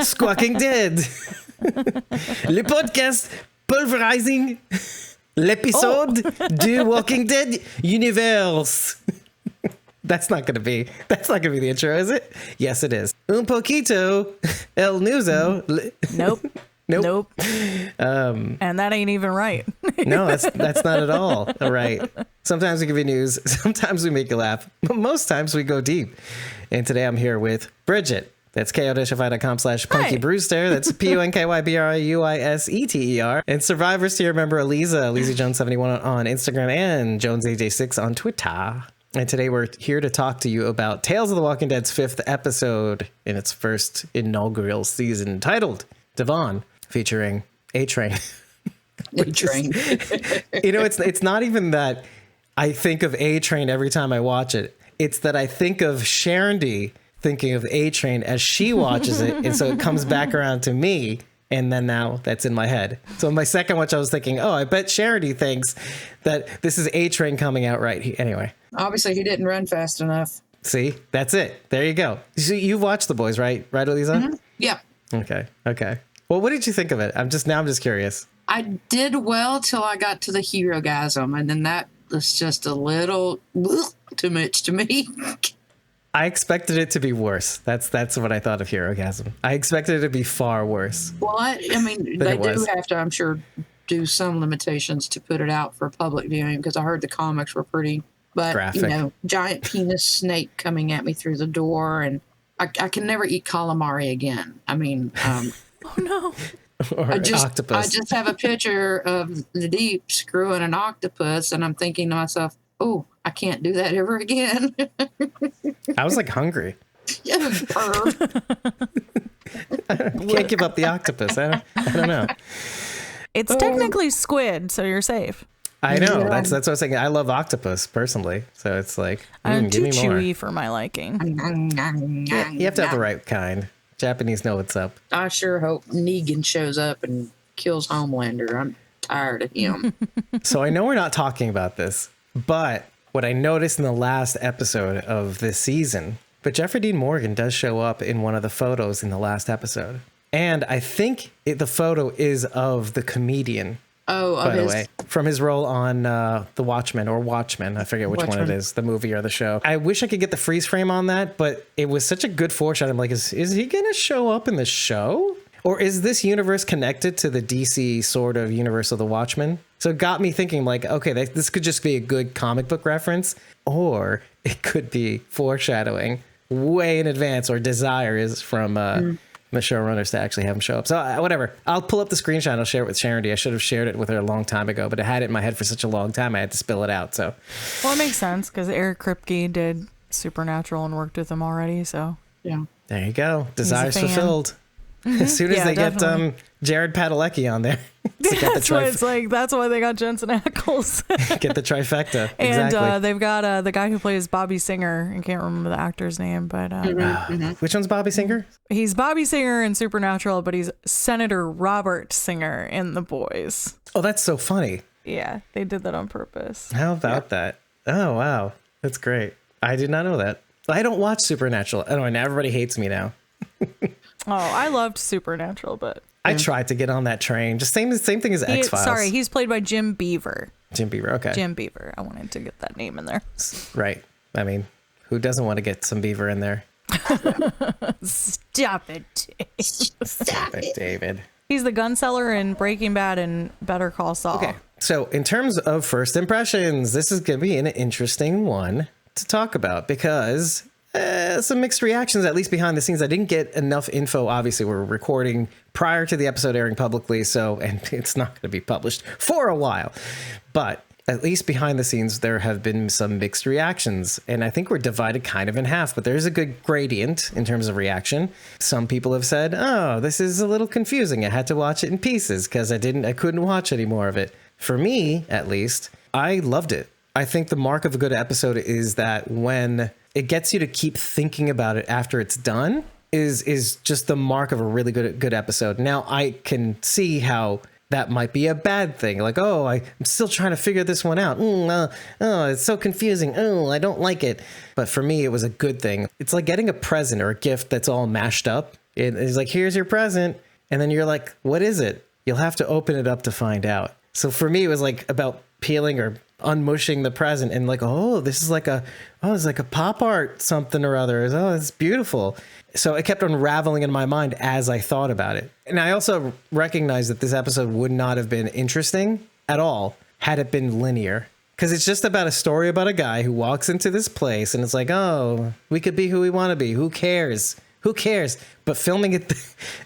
Squawking Dead. Le podcast pulverizing l'épisode du Walking Dead universe. That's not going to be the intro, is it? Yes, it is. Un poquito el nuzo. Nope. And that ain't even right. No, that's not at all right. Sometimes we give you news. Sometimes we make you laugh. But most times we go deep. And today I'm here with Bridget. That's ko-fi.com/Punky Brewster. That's PUNKYBRUISETER. And Survivors Tier member Aliza Jones 71 on Instagram and JonesAJ6 on Twitter. And today we're here to talk to you about Tales of the Walking Dead's 5th episode in its first inaugural season, titled Davon, featuring A-Train. A-Train. It's not even that I think of A-Train every time I watch it. It's that I think of Sharondy thinking of A-Train as she watches it, and so it comes back around to me, and then now that's in my head. So in my second watch, I was thinking, oh, I bet Sharondy thinks that this is A-Train coming out right here. Anyway. Obviously, he didn't run fast enough. See? That's it. There you go. So you've watched The Boys, right? Right, Aliza? Mm-hmm. Yeah. Okay. Well, what did you think of it? I'm just curious. I did well till I got to the hero-gasm, and then that was just a little too much to me. I expected it to be worse. That's what I thought of Hero-gasm. I expected it to be far worse. Well, I mean, they do have to, I'm sure, do some limitations to put it out for public viewing, because I heard the comics were pretty, but graphic. Giant penis snake coming at me through the door, and I can never eat calamari again. I mean, oh no. Or octopus. I just have a picture of the Deep screwing an octopus, and I'm thinking to myself, oh, I can't do that ever again. I was like hungry. Yeah, can't give up the octopus. I don't know. It's technically squid, so you're safe. I know. Yeah. That's what I was saying. I love octopus personally, so it's like I'm too give me more. chewy for my liking. Yeah, you have to have the right kind. Japanese know what's up. I sure hope Negan shows up and kills Homelander. I'm tired of him. So I know we're not talking about this, but what I noticed in the last episode of this season, but Jeffrey Dean Morgan does show up in one of the photos in the last episode. And I think the photo is of the comedian. Oh, by the way, from his role on The Watchmen or Watchmen. I forget which one it is, the movie or the show. I wish I could get the freeze frame on that, but it was such a good foreshadowing. I'm like, is he going to show up in the show? Or is this universe connected to the DC sort of universe of The Watchmen? So it got me thinking, like, okay, this could just be a good comic book reference, or it could be foreshadowing way in advance, or desire is from the showrunners to actually have him show up. So whatever. I'll pull up the screenshot. I'll share it with Sharondy. I should have shared it with her a long time ago, but I had it in my head for such a long time, I had to spill it out. So, well, it makes sense because Eric Kripke did Supernatural and worked with him already. So yeah, there you go. Desires fulfilled. As soon as they definitely get Jared Padalecki on there. That's what it's like. That's why they got Jensen Ackles. Get the trifecta. And exactly. They've got the guy who plays Bobby Singer. I can't remember the actor's name, but which one's Bobby Singer? He's Bobby Singer in Supernatural, but he's Senator Robert Singer in The Boys. Oh, that's so funny. Yeah, they did that on purpose. How about that? Oh, wow. That's great. I did not know that. I don't watch Supernatural. I don't know. Everybody hates me now. Oh, I loved Supernatural, but I tried to get on that train. Just same thing as X-Files. Sorry, he's played by Jim Beaver. Jim Beaver, okay. Jim Beaver. I wanted to get that name in there. Right. I mean, who doesn't want to get some Beaver in there? Stop it. Stop it, David. He's the gun seller in Breaking Bad and Better Call Saul. Okay. So in terms of first impressions, this is going to be an interesting one to talk about because some mixed reactions, at least behind the scenes. I didn't get enough info. Obviously, we're recording prior to the episode airing publicly, and it's not going to be published for a while. But at least behind the scenes, there have been some mixed reactions. And I think we're divided kind of in half, but there's a good gradient in terms of reaction. Some people have said, oh, this is a little confusing. I had to watch it in pieces because I couldn't watch any more of it. For me, at least, I loved it. I think the mark of a good episode is that when it gets you to keep thinking about it after it's done is just the mark of a really good episode. Now, I can see how that might be a bad thing. Like, oh, I'm still trying to figure this one out. Oh, it's so confusing. Oh, I don't like it. But for me, it was a good thing. It's like getting a present or a gift that's all mashed up. And he's like, here's your present. And then you're like, what is it? You'll have to open it up to find out. So for me, it was like about peeling or unmushing the present and like, oh, it's like a pop art something or other. Oh, it's beautiful. So it kept unraveling in my mind as I thought about it. And I also recognized that this episode would not have been interesting at all had it been linear. Because it's just about a story about a guy who walks into this place and it's like, oh, we could be who we want to be. Who cares? Who cares? But filming it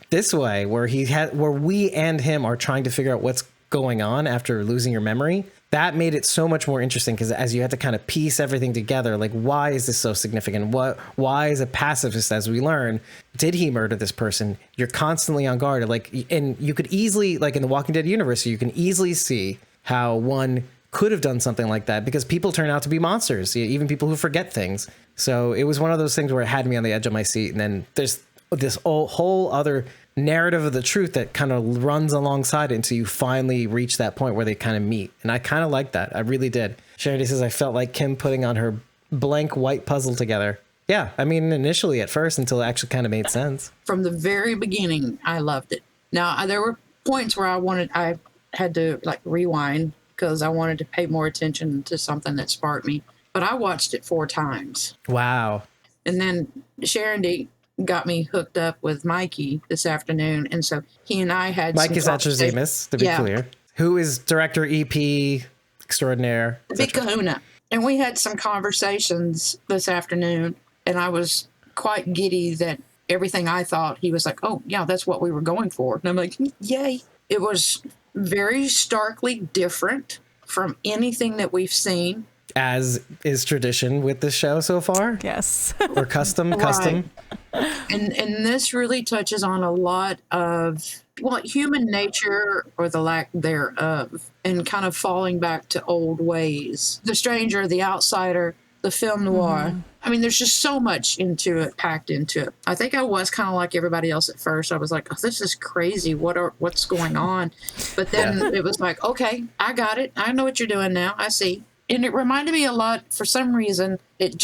this way, where we and him are trying to figure out what's going on after losing your memory, that made it so much more interesting, because as you had to kind of piece everything together, like, why is this so significant? Why is a pacifist, as we learn, did he murder this person? You're constantly on guard. Like, and you could easily, like in the Walking Dead universe, you can easily see how one could have done something like that, because people turn out to be monsters, even people who forget things. So it was one of those things where it had me on the edge of my seat. And then there's this whole other narrative of the truth that kind of runs alongside it until you finally reach that point where they kind of meet. And I kind of like that. I really did. Charity says, I felt like Kim putting on her blank white puzzle together. Yeah, I mean, initially at first, until it actually kind of made sense. From the very beginning, I loved it. Now, there were points where I had to like rewind because I wanted to pay more attention to something that sparked me. But I watched it 4 times. Wow. And then Sharon D got me hooked up with Mikey this afternoon. And so he and I had Mike is Atrazemis, to be clear. Who is director, EP, extraordinaire. Big kahuna. And we had some conversations this afternoon. And I was quite giddy that everything I thought, he was like, oh, yeah, that's what we were going for. And I'm like, yay. It was very starkly different from anything that we've seen. As is tradition with this show so far? Yes. Or custom. And this really touches on a lot of, human nature or the lack thereof, and kind of falling back to old ways. The stranger, the outsider, the film noir. Mm-hmm. I mean, there's just so much packed into it. I think I was kind of like everybody else at first. I was like, oh, this is crazy. What's going on? But then it was like, okay, I got it. I know what you're doing now. I see. And it reminded me a lot, for some reason, that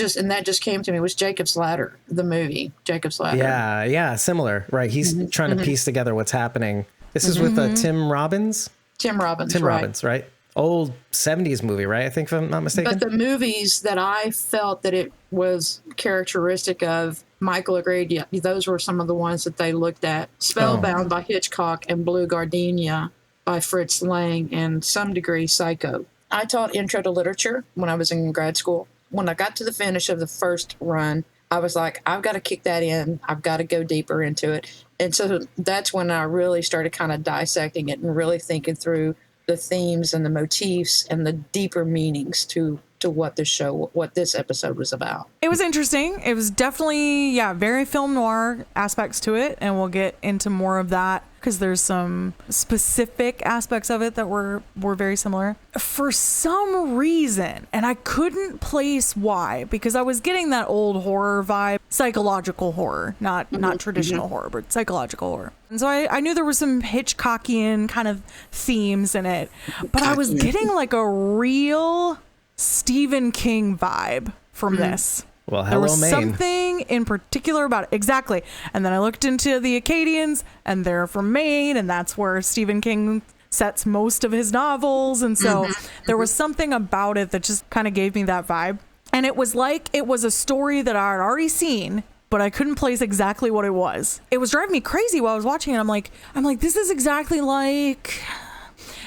just came to me, was Jacob's Ladder, the movie, Jacob's Ladder. Yeah, similar, right? He's trying to piece together what's happening. This is with Tim Robbins? Tim Robbins, right? Old 70s movie, right? I think, if I'm not mistaken. But the movies that I felt that it was characteristic of, Michael agreed, those were some of the ones that they looked at. Spellbound by Hitchcock and Blue Gardenia by Fritz Lang, and some degree Psycho. I taught intro to literature when I was in grad school. When I got to the finish of the first run, I was like, I've got to kick that in. I've got to go deeper into it. And so that's when I really started kind of dissecting it and really thinking through the themes and the motifs and the deeper meanings to what this episode was about. It was interesting. It was definitely, very film noir aspects to it. And we'll get into more of that, because there's some specific aspects of it that were very similar. For some reason, and I couldn't place why, because I was getting that old horror vibe, psychological horror, not traditional horror, but psychological horror. And so I knew there was some Hitchcockian kind of themes in it, but I was getting like a real Stephen King vibe from this. Well, there was something in particular about it. Exactly. And then I looked into the Acadians, and they're from Maine, and that's where Stephen King sets most of his novels. And so there was something about it that just kind of gave me that vibe. And it was like it was a story that I had already seen, but I couldn't place exactly what it was. It was driving me crazy while I was watching it. I'm like, this is exactly like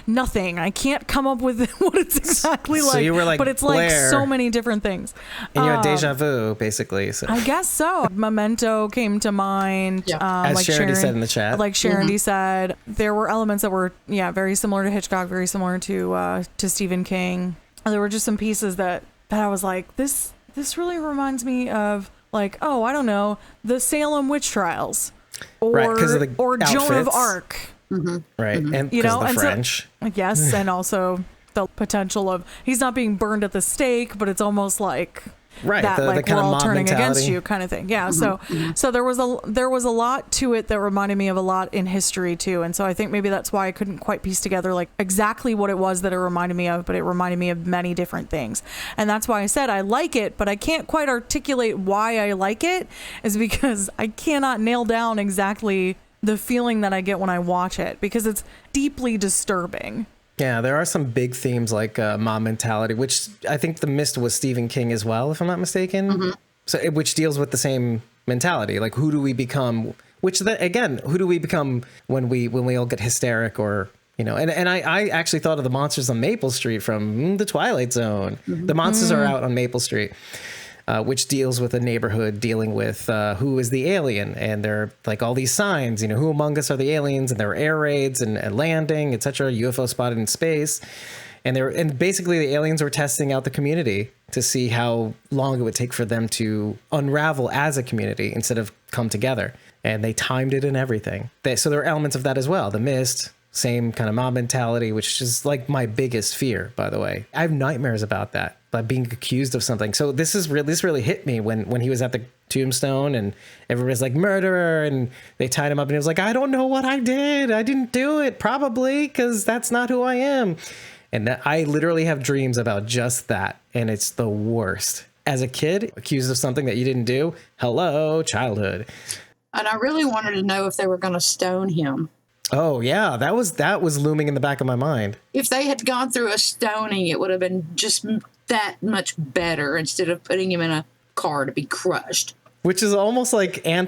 nothing. I can't come up with what it's exactly like. So you were like, but it's Blair, like so many different things. And you had deja vu, basically. So. I guess so. Memento came to mind. Yeah. As like Sharon said in the chat. Like Sharon said, there were elements that were very similar to Hitchcock, very similar to Stephen King. And there were just some pieces that I was like, this really reminds me of, like, oh, I don't know, the Salem witch trials, or Joan of Arc. Right. And because of the French. So, yes. And also the potential of, he's not being burned at the stake, but it's almost like Right, that the like kind we're of all mob turning against mentality. you kind of thing. Yeah. So there was a lot to it that reminded me of a lot in history too. And so I think maybe that's why I couldn't quite piece together like exactly what it was that it reminded me of, but it reminded me of many different things. And that's why I said I like it, but I can't quite articulate why I like it, is because I cannot nail down exactly the feeling that I get when I watch it, because it's deeply disturbing. Yeah, there are some big themes like mob mentality, which I think The Mist was Stephen King as well, if I'm not mistaken. So, which deals with the same mentality, like who do we become? Which again, who do we become when we all get hysteric, or And I actually thought of the monsters on Maple Street from the Twilight Zone. The monsters are out on Maple Street. Which deals with a neighborhood dealing with who is the alien, and there are like all these signs, who among us are the aliens, and there were air raids and landing, etc. UFO spotted in space, and basically the aliens were testing out the community to see how long it would take for them to unravel as a community instead of come together, and they timed it and everything. So there are elements of that as well. The Mist. Same kind of mob mentality, which is like my biggest fear, by the way. I have nightmares about that, like being accused of something. So this really hit me when he was at the tombstone and everybody's like murderer, and they tied him up and he was like, I don't know what I did. I didn't do it, probably, because that's not who I am. And I literally have dreams about just that, and it's the worst. As a kid, accused of something that you didn't do. Hello, childhood. And I really wanted to know if they were going to stone him. Oh yeah, that was looming in the back of my mind. If they had gone through a stoning, it would have been just that much better instead of putting him in a car to be crushed. Which is almost like I'm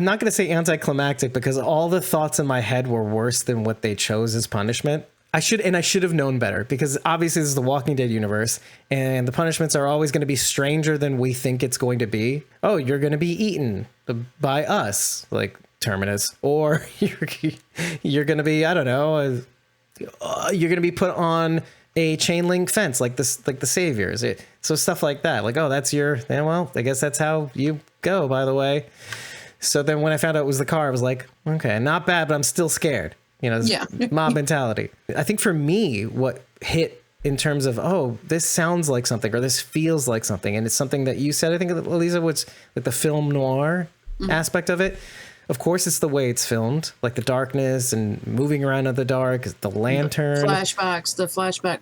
not going to say anticlimactic, because all the thoughts in my head were worse than what they chose as punishment. I should have known better, because obviously this is the Walking Dead universe, and the punishments are always going to be stranger than we think it's going to be. Oh, you're going to be eaten by us, like Terminus, or you're going to be, I don't know, you're going to be put on a chain link fence like this, like the Saviors. So stuff like that, like, oh, that's well, I guess that's how you go, by the way. So then when I found out it was the car, I was like, okay, not bad, but I'm still scared. Mob mentality. I think for me, what hit in terms of, oh, this sounds like something, or this feels like something, and it's something that you said, I think, Elisa, was like the film noir aspect of it. Of course, it's the way it's filmed, like the darkness and moving around in the dark, the lantern, the flashback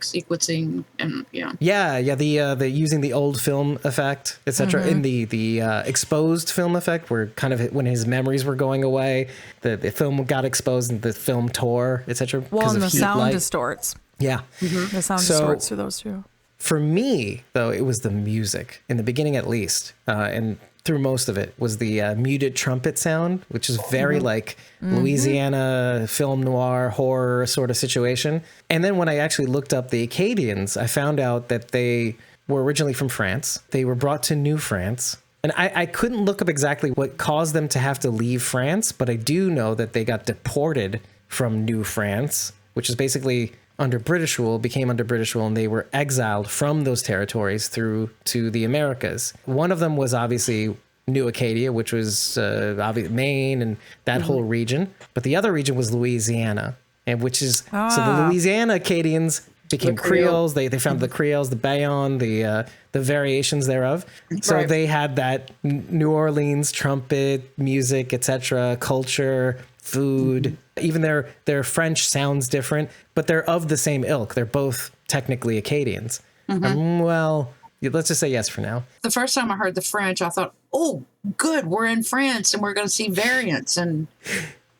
sequencing, and the using the old film effect, etc. In the exposed film effect, where kind of when his memories were going away, the film got exposed and the film tore, etc. Well, and the sound distorts. Yeah, the sound distorts through those two. For me, though, it was the music in the beginning, at least, and through most of it was the muted trumpet sound, which is very like Louisiana film noir horror sort of situation. And then when I actually looked up the Acadians, I found out that they were originally from France. They were brought to New France. And I couldn't look up exactly what caused them to have to leave France, but I do know that they got deported from New France, which is basically became under British rule, and they were exiled from those territories through to the Americas. One of them was obviously New Acadia, which was Maine and that whole region. But the other region was Louisiana, and which is so the Louisiana Acadians became Creoles. They found the Creoles, the Bayonne, the variations thereof. So they had that New Orleans trumpet music, etc., culture, food. Even their French sounds different, but they're of the same ilk. They're both technically Acadians. Well, let's just say yes for now. The first time I heard the French, I thought, oh, good, we're in France and we're going to see variants. And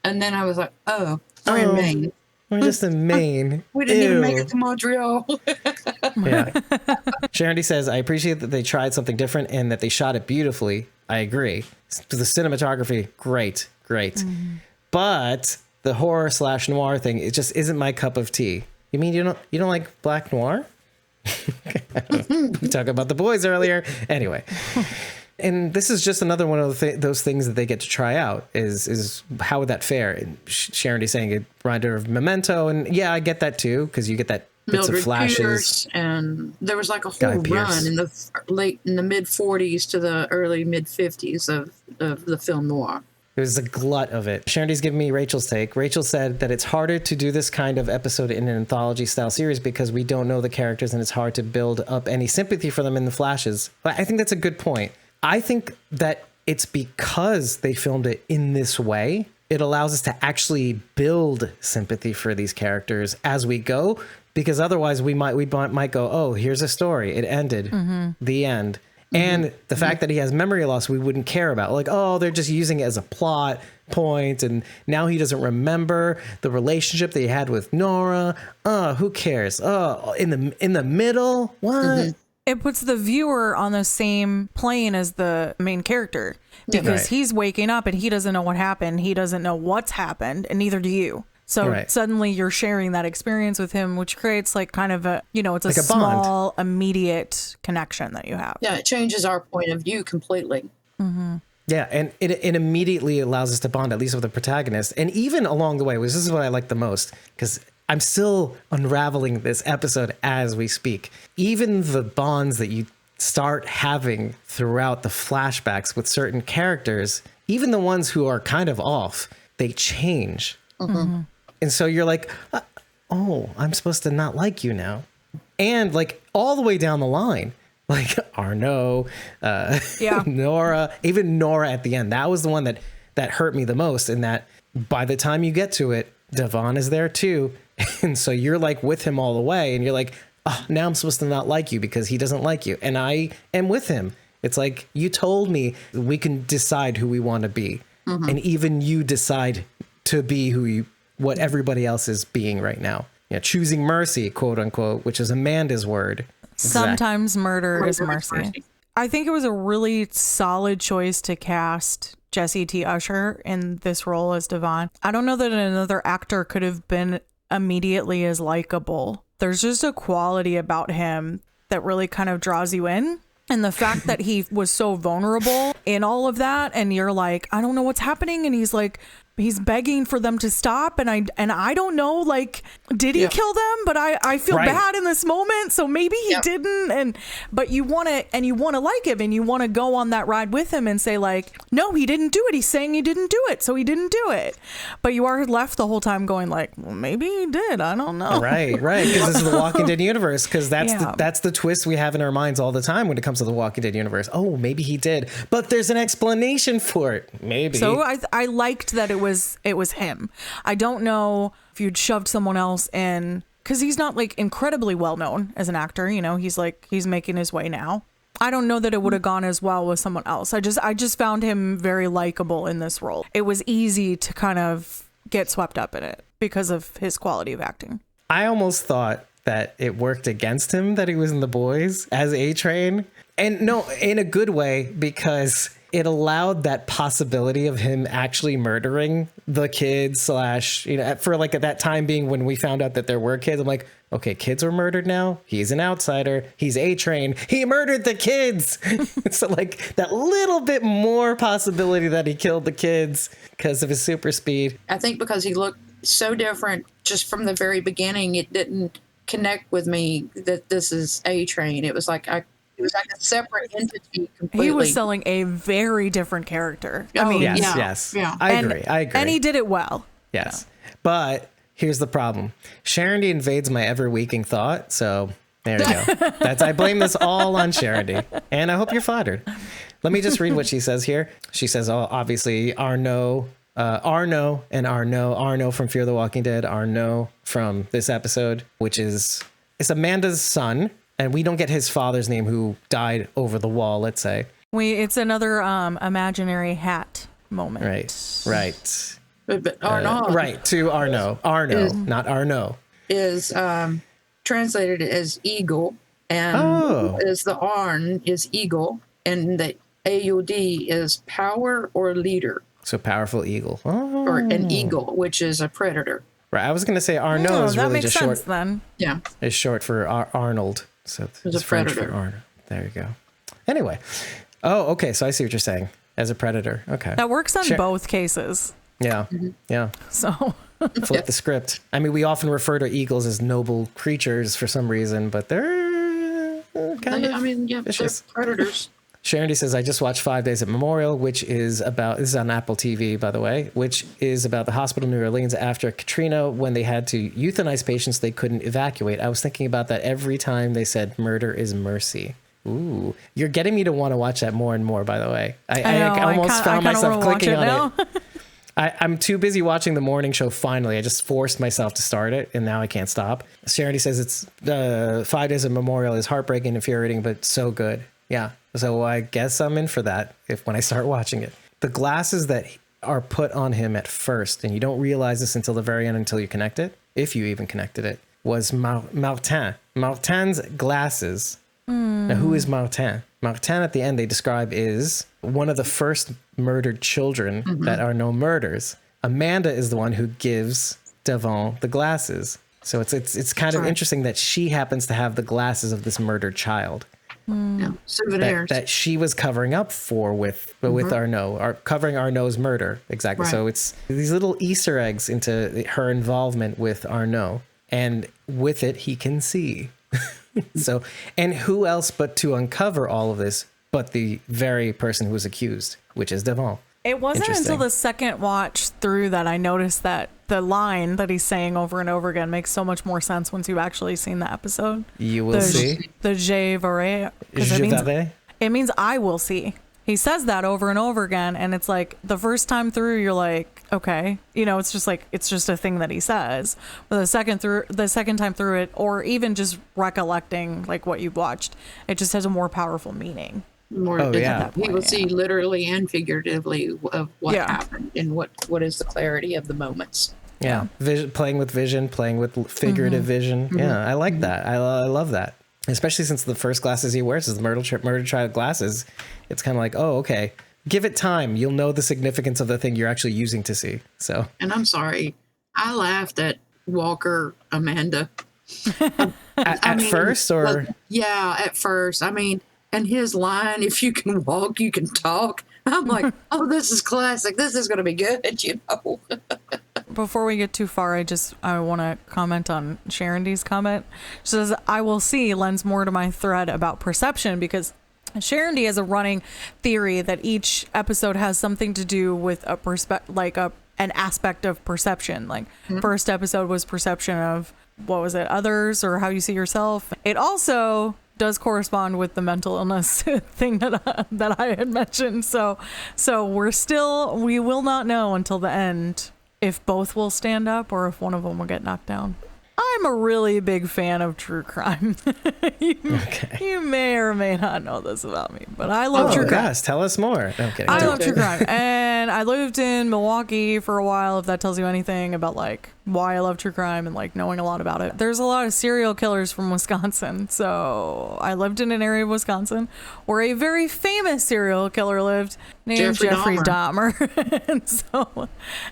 then I was like, oh, we're in Maine. We're just in Maine. We didn't even make it to Montreal. Yeah. Sharon D says, I appreciate that they tried something different and that they shot it beautifully. I agree. The cinematography, great. But the horror / noir thing, it just isn't my cup of tea. You mean you don't like black noir? We talked about The Boys earlier. Anyway. And this is just another one of those things that they get to try out is how would that fare? And Sharon D saying it reminded her of Memento. And yeah, I get that too, because you get that bits Mildred of flashes. Pierce, and there was like a whole run in the mid 40s to the early mid 50s of the film noir. It was a glut of it. Sharondy's giving me Rachel's take. Rachel said that it's harder to do this kind of episode in an anthology style series because we don't know the characters and it's hard to build up any sympathy for them in the flashes. But I think that's a good point. I think that it's because they filmed it in this way, it allows us to actually build sympathy for these characters as we go, because otherwise we might go, oh, here's a story. It ended. The end. And the fact that he has memory loss, we wouldn't care about. Like, oh, they're just using it as a plot point, and now he doesn't remember the relationship that he had with Nora. Who cares? Oh, in the middle, what? It puts the viewer on the same plane as the main character because he's waking up and he doesn't know what happened. He doesn't know what's happened, and neither do you. So suddenly you're sharing that experience with him, which creates like kind of a, it's like a small, bond. Immediate connection that you have. Yeah, it changes our point of view completely. Yeah, and it immediately allows us to bond, at least with the protagonist. And even along the way, which this is what I like the most, because I'm still unraveling this episode as we speak. Even the bonds that you start having throughout the flashbacks with certain characters, even the ones who are kind of off, they change. And so you're like, oh, I'm supposed to not like you now. And like all the way down the line, like Arnaud, Nora, even Nora at the end. That was the one that hurt me the most, in that by the time you get to it, Davon is there too. And so you're like with him all the way, and you're like, oh, now I'm supposed to not like you because he doesn't like you. And I am with him. It's like, you told me we can decide who we want to be. And even you decide to be what everybody else is being right now. Choosing mercy, quote unquote, which is Amanda's word. Sometimes murder is mercy. I think it was a really solid choice to cast Jesse T. Usher in this role as Davon. I don't know that another actor could have been immediately as likable. There's just a quality about him that really kind of draws you in. And the fact that he was so vulnerable in all of that, and you're like, I don't know what's happening. And he's like, he's begging for them to stop. And I don't know, like, did he kill them? But I feel bad in this moment. So maybe he didn't. But you want to like him, and you want to go on that ride with him and say like, no, he didn't do it. He's saying he didn't do it. So he didn't do it. But you are left the whole time going like, well, maybe he did. I don't know. Right. Because this is the Walking Dead universe. Because that's the twist we have in our minds all the time when it comes to the Walking Dead universe. Oh, maybe he did. But there's an explanation for it. Maybe. So I liked that it was him. I don't know if you'd shoved someone else in, because he's not like incredibly well known as an actor. He's making his way now. I don't know that it would have gone as well with someone else. I just found him very likable in this role. It was easy to kind of get swept up in it because of his quality of acting. I almost thought that it worked against him that he was in The Boys as A-Train. And no, in a good way, because it allowed that possibility of him actually murdering the kids / for like at that time being when we found out that there were kids. I'm like, okay, kids were murdered now. He's an outsider. He's A-Train. He murdered the kids. So like that little bit more possibility that he killed the kids because of his super speed. I think because he looked so different just from the very beginning, it didn't connect with me that this is A-Train. It was like a separate entity completely. He was selling a very different character. I mean, yes. I agree. And he did it well. Yes. But here's the problem. Sharondy invades my ever-waking thought, so there you go. I blame this all on Sharondy, and I hope you're flattered. Let me just read what she says here. She says, obviously, Arnaud and Arnaud from Fear the Walking Dead, Arnaud from this episode, which is Amanda's son. And we don't get his father's name, who died over the wall, let's say. It's another imaginary hat moment. Right. But Arnaud. To Arnaud. Not Arnaud. Is translated as eagle. And is the Arn is eagle. And the AUD is power or leader. So powerful eagle. Or an eagle, which is a predator. Right. I was going to say Arnaud is really just short. Then. Yeah. It's short for Arnold. So it's French for Arnold. There you go. Anyway. Oh, okay. So I see what you're saying. As a predator. Okay. That works on both cases. Yeah. Yeah. So flip the script. I mean, we often refer to eagles as noble creatures for some reason, but they're kind of vicious. They're predators. Sharondy says, I just watched 5 Days at Memorial, which is about, this is on Apple TV, by the way, which is about the hospital in New Orleans after Katrina when they had to euthanize patients they couldn't evacuate. I was thinking about that every time they said murder is mercy. Ooh, you're getting me to want to watch that more and more, by the way. I almost found myself clicking on it. I'm too busy watching the morning show finally. I just forced myself to start it, and now I can't stop. Sharondy says it's 5 Days of Memorial is heartbreaking, infuriating, but so good. Yeah. So I guess I'm in for that when I start watching it. The glasses that are put on him at first, and you don't realize this until the very end until you connect it, if you even connected it, was Martin. Martin's glasses. Now, who is Martin? Martin, at the end, they describe is one of the first murdered children that are no murders. Amanda is the one who gives Davon the glasses. So it's kind of interesting that she happens to have the glasses of this murdered child. Yeah, souvenirs that she was covering up for with Arnaud, or covering Arnaud's murder. Exactly. Right. So it's these little Easter eggs into her involvement with Arnaud, and with it, he can see. So, and who else but to uncover all of this but the very person who was accused, which is Davon. It wasn't until the second watch through that I noticed that the line that he's saying over and over again makes so much more sense once you've actually seen the episode. You will see. The je verrai. It means I will see. He says that over and over again, and it's like the first time through you're like, okay, it's just like it's just a thing that he says. But the second time through it, or even just recollecting like what you've watched, it just has a more powerful meaning. He will see literally and figuratively of what happened and what is the clarity of the moments. Yeah, playing with vision, playing with figurative vision. Yeah, I like that. I love that. Especially since the first glasses he wears is the murder child glasses. It's kind of like, oh, okay, give it time. You'll know the significance of the thing you're actually using to see. So, and I'm sorry, I laughed at Walker Amanda. At first. I mean, and his line, if you can walk, you can talk. I'm like, oh, this is classic. This is going to be good, Before we get too far, I want to comment on Sharondy's comment. She says, I will see lends more to my thread about perception, because Sharondy has a running theory that each episode has something to do with an aspect of perception. Like first episode was perception of, what was it, others, or how you see yourself. It also does correspond with the mental illness thing that I had mentioned. So we will not know until the end if both will stand up or if one of them will get knocked down. I'm a really big fan of true crime. You may or may not know this about me, but I love true crime. Yes, tell us more. No, I'm kidding. I love true crime. And I lived in Milwaukee for a while, if that tells you anything about like why I love true crime and like knowing a lot about it. There's a lot of serial killers from Wisconsin. So I lived in an area of Wisconsin where a very famous serial killer lived named Jeffrey Dahmer.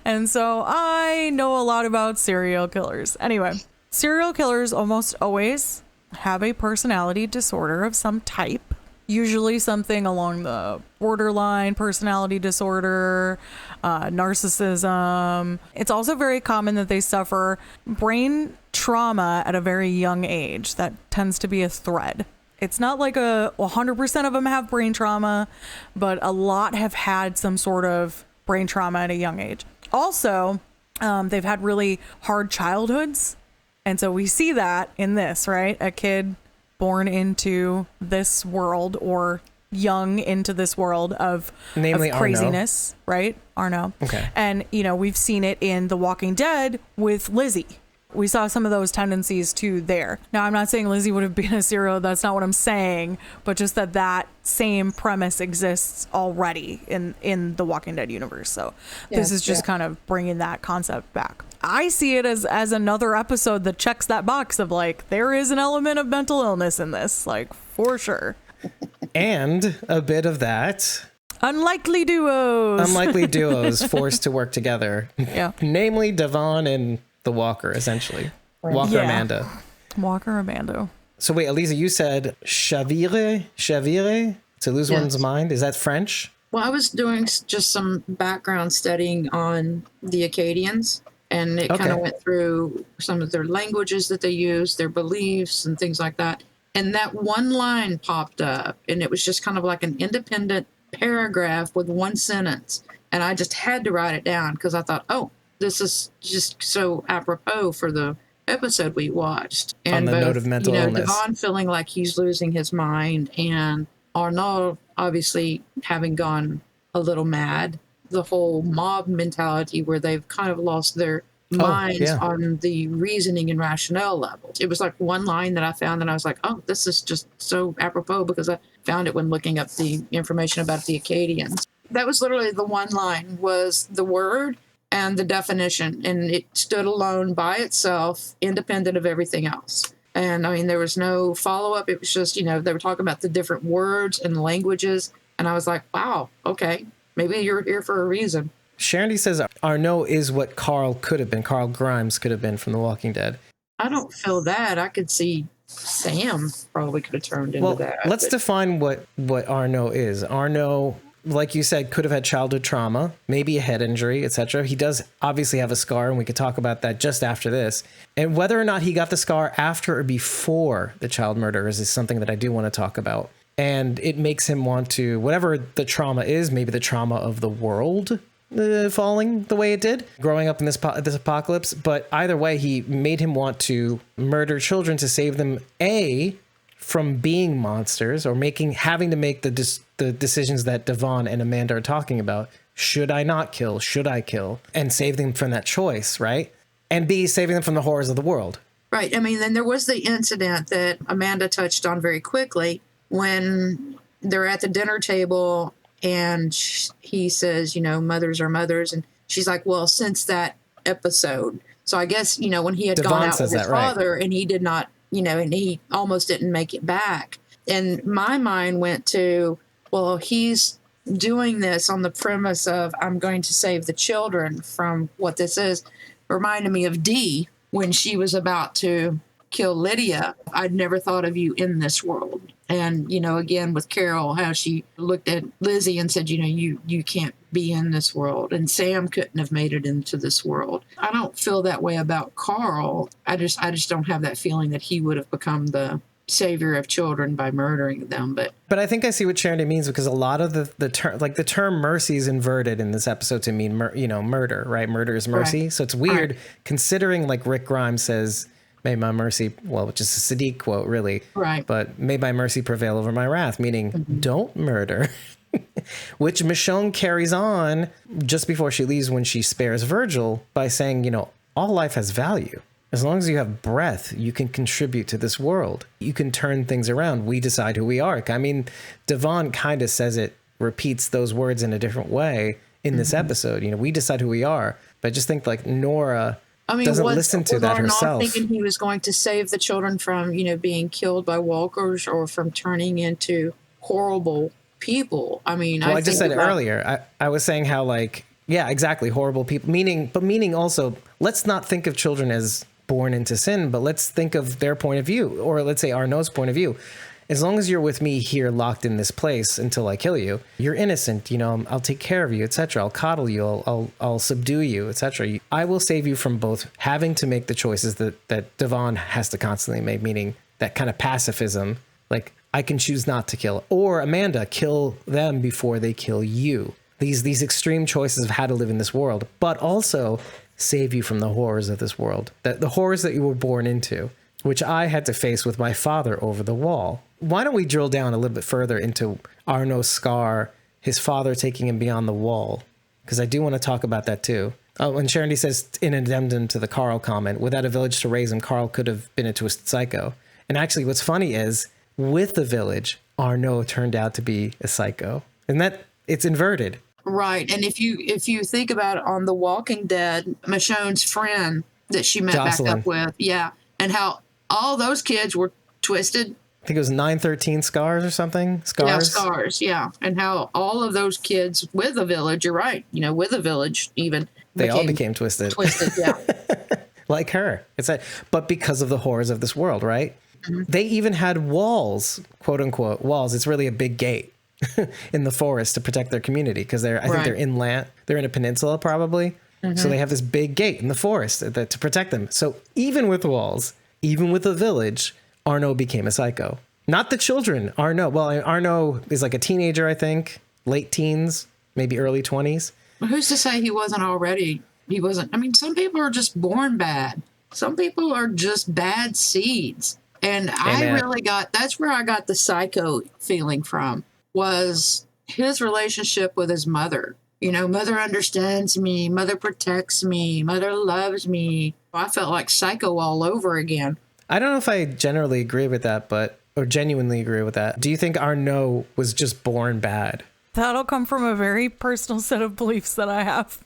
and so I know a lot about serial killers. Anyway, serial killers almost always have a personality disorder of some type, usually something along the borderline personality disorder, narcissism. It's also very common that they suffer brain trauma at a very young age. That tends to be a thread. It's not like 100% of them have brain trauma, but a lot have had some sort of brain trauma at a young age. Also, they've had really hard childhoods. And so we see that in this, right? A kid born into this world or young into this world of craziness, Arnaud. Right? Arnaud. Okay. And, we've seen it in The Walking Dead with Lizzie. We saw some of those tendencies too there. Now, I'm not saying Lizzie would have been a serial. That's not what I'm saying. But just that same premise exists already in the Walking Dead universe. So this is just kind of bringing that concept back. I see it as another episode that checks that box of like, there is an element of mental illness in this, like for sure. And a bit of that. Unlikely duos forced to work together. Yeah. Namely Davon and the Walker, essentially. Amanda. Walker Amanda. So wait, Elisa, you said chavire, to lose one's mind. Is that French? Well, I was doing just some background studying on the Acadians, and it kind of went through some of their languages that they use, their beliefs and things like that. And that one line popped up, and it was just kind of like an independent paragraph with one sentence. And I just had to write it down because I thought, oh, this is just so apropos for the episode we watched. And On the both, note of mental illness. Devon feeling like he's losing his mind, and Arnaud obviously having gone a little mad. The whole mob mentality where they've kind of lost their minds on the reasoning and rationale level. It was like one line that I found, and I was like, oh, this is just so apropos because I found it when looking up the information about the Acadians. That was literally the one line, was the word and the definition, and it stood alone by itself, independent of everything else. And I mean, there was no follow-up. It was just, they were talking about the different words and languages, and I was like, wow, okay, maybe you're here for a reason. Sharondy says Arnaud is what Carl could have been. Carl Grimes could have been from The Walking Dead. I don't feel that. I could see Sam probably could have turned into that. Let's define what Arnaud is. Arnaud, like you said, could have had childhood trauma, maybe a head injury, etc. He does obviously have a scar, and we could talk about that just after this. And whether or not he got the scar after or before the child murderers is something that I do want to talk about. And it makes him want to, whatever the trauma is, maybe the trauma of the world falling the way it did, growing up in this apocalypse. But either way, he made him want to murder children to save them, A, from being monsters, or having to make the decisions that Davon and Amanda are talking about. Should I not kill? Should I kill? And save them from that choice, right? And B, saving them from the horrors of the world. Right. I mean, then there was the incident that Amanda touched on very quickly when they're at the dinner table and he says, mothers are mothers. And she's like, well, since that episode. So I guess, when he had Devon gone out with his father, right. And he did not, and he almost didn't make it back. And my mind went to, well, he's doing this on the premise of, I'm going to save the children from what this is. Reminded me of Dee when she was about to kill Lydia. I'd never thought of you in this world. And, again, with Carol, how she looked at Lizzie and said, you can't be in this world. And Sam couldn't have made it into this world. I don't feel that way about Carl. I just don't have that feeling that he would have become the savior of children by murdering them. But I think I see what Sharondy means, because a lot of the term, like the term mercy, is inverted in this episode to mean, murder, right? Murder is mercy. Right. So it's weird considering, like Rick Grimes says, may my mercy, well, which is a Sadiq quote, really. Right. But may my mercy prevail over my wrath, meaning don't murder. Which Michonne carries on just before she leaves when she spares Virgil by saying, all life has value. As long as you have breath, you can contribute to this world. You can turn things around. We decide who we are. I mean, Devon kind of says it, repeats those words in a different way in this episode. We decide who we are. But I just think like Nora doesn't listen to that herself. Thinking he was going to save the children from, being killed by walkers or from turning into horrible people. I mean, I just said it earlier. I was saying how, like, yeah, exactly, horrible people. Meaning also, let's not think of children as born into sin, but let's think of their point of view, or let's say Arnaud's point of view. As long as you're with me here, locked in this place until I kill you, you're innocent. I'll take care of you, etc. I'll coddle you. I'll subdue you, etc. I will save you from both having to make the choices that Devon has to constantly make, meaning that kind of pacifism, like I can choose not to kill, or Amanda, kill them before they kill you. These extreme choices of how to live in this world, but also save you from the horrors of this world, the horrors that you were born into, which I had to face with my father over the wall. Why don't we drill down a little bit further into Arnaud's scar, his father taking him beyond the wall? Because I do want to talk about that too. Oh, and Sharondy says, in addendum to the Carl comment, without a village to raise him, Carl could have been a twisted psycho. And actually, what's funny is, with the village, Arnaud turned out to be a psycho. And that, it's inverted. Right. And if you think about it, on The Walking Dead, Michonne's friend that she met Jocelyn. back up with, and how all those kids were twisted. I think it was 913 scars or something. Scars. Yeah, scars. Yeah. And how all of those kids with a village, you're right, with a village even. They all became twisted. Twisted, yeah. Like her. But because of the horrors of this world, right? Mm-hmm. They even had walls, quote unquote, walls. It's really a big gate in the forest to protect their community, because I think they're inland. They're in a peninsula probably. Mm-hmm. So they have this big gate in the forest to protect them. So even with walls, even with a village, Arno became a psycho. Not the children. Arno is like a teenager, I think, late teens, maybe early 20s. But who's to say he wasn't already? He wasn't. I mean, some people are just born bad. Some people are just bad seeds. And that's where I got the psycho feeling from, was his relationship with his mother. You know, mother understands me, mother protects me, mother loves me. I felt like psycho all over again. I don't know if I generally agree with that, or genuinely agree with that. Do you think Arno was just born bad? That'll come from a very personal set of beliefs that I have.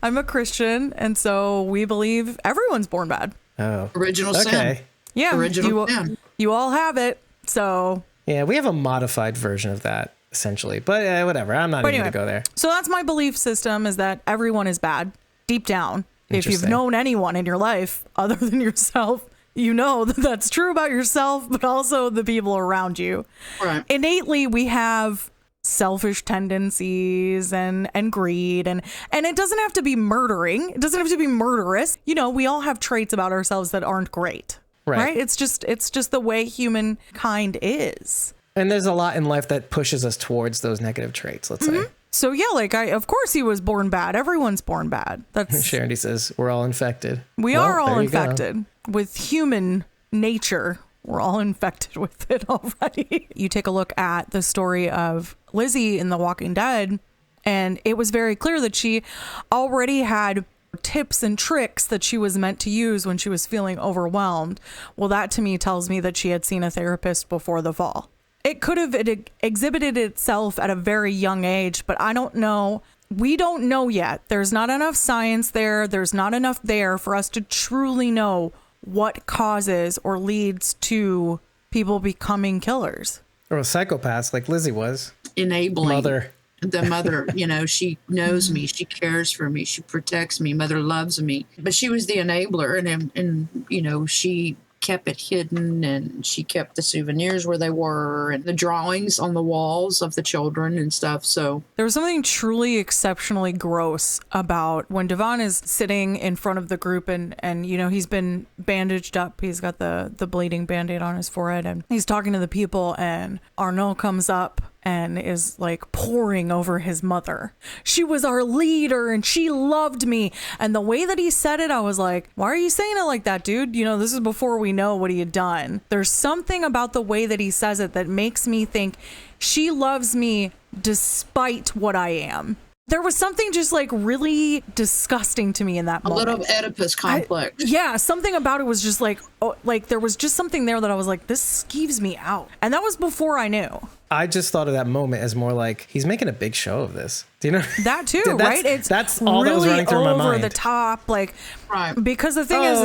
I'm a Christian, and so we believe everyone's born bad. Oh. Original sin. Yeah, Original sin. You all have it, so... Yeah, we have a modified version of that, essentially. But whatever, I'm not even going to go there. So that's my belief system, is that everyone is bad, deep down. If you've known anyone in your life other than yourself, you know that that's true about yourself, but also the people around you. Right. Innately, we have selfish tendencies and greed, and it doesn't have to be murdering. It doesn't have to be murderous. You know, we all have traits about ourselves that aren't great. Right? It's just the way humankind is. And there's a lot in life that pushes us towards those negative traits, let's say. So yeah, of course he was born bad. Everyone's born bad. That's Sharon says we're all infected. We are all infected with human nature. We're all infected with it already. You take a look at the story of Lizzie in The Walking Dead, and it was very clear that she already had tips and tricks that she was meant to use when she was feeling overwhelmed. Well, that to me tells me that she had seen a therapist before the fall. It could have exhibited itself at a very young age, but I don't know. We don't know yet. There's not enough science there. There's not enough there for us to truly know what causes or leads to people becoming killers. Or psychopaths like Lizzie was. Enabling. Mother. The mother, you know, she knows me, she cares for me, she protects me, mother loves me. But she was the enabler, and you know, she kept it hidden, and she kept the souvenirs where they were and the drawings on the walls of the children and stuff. So there was something truly exceptionally gross about when Davon is sitting in front of the group, and you know, he's been bandaged up. He's got the bleeding Band-Aid on his forehead, and he's talking to the people, and Arno comes up and is like pouring over his mother. She was our leader and she loved me. And the way that he said it, I was like, why are you saying it like that, dude? You know, this is before we know what he had done. There's something about the way that he says it that makes me think she loves me despite what I am. There was something just like really disgusting to me in that moment. A little Oedipus complex. Something about it was just like, there was just something there that I was like, this skeeves me out. And that was before I knew. I just thought of that moment as more like he's making a big show of this. Do you know that too? Right? That's all really that was running through my mind. Over the top, like, right. Because the thing is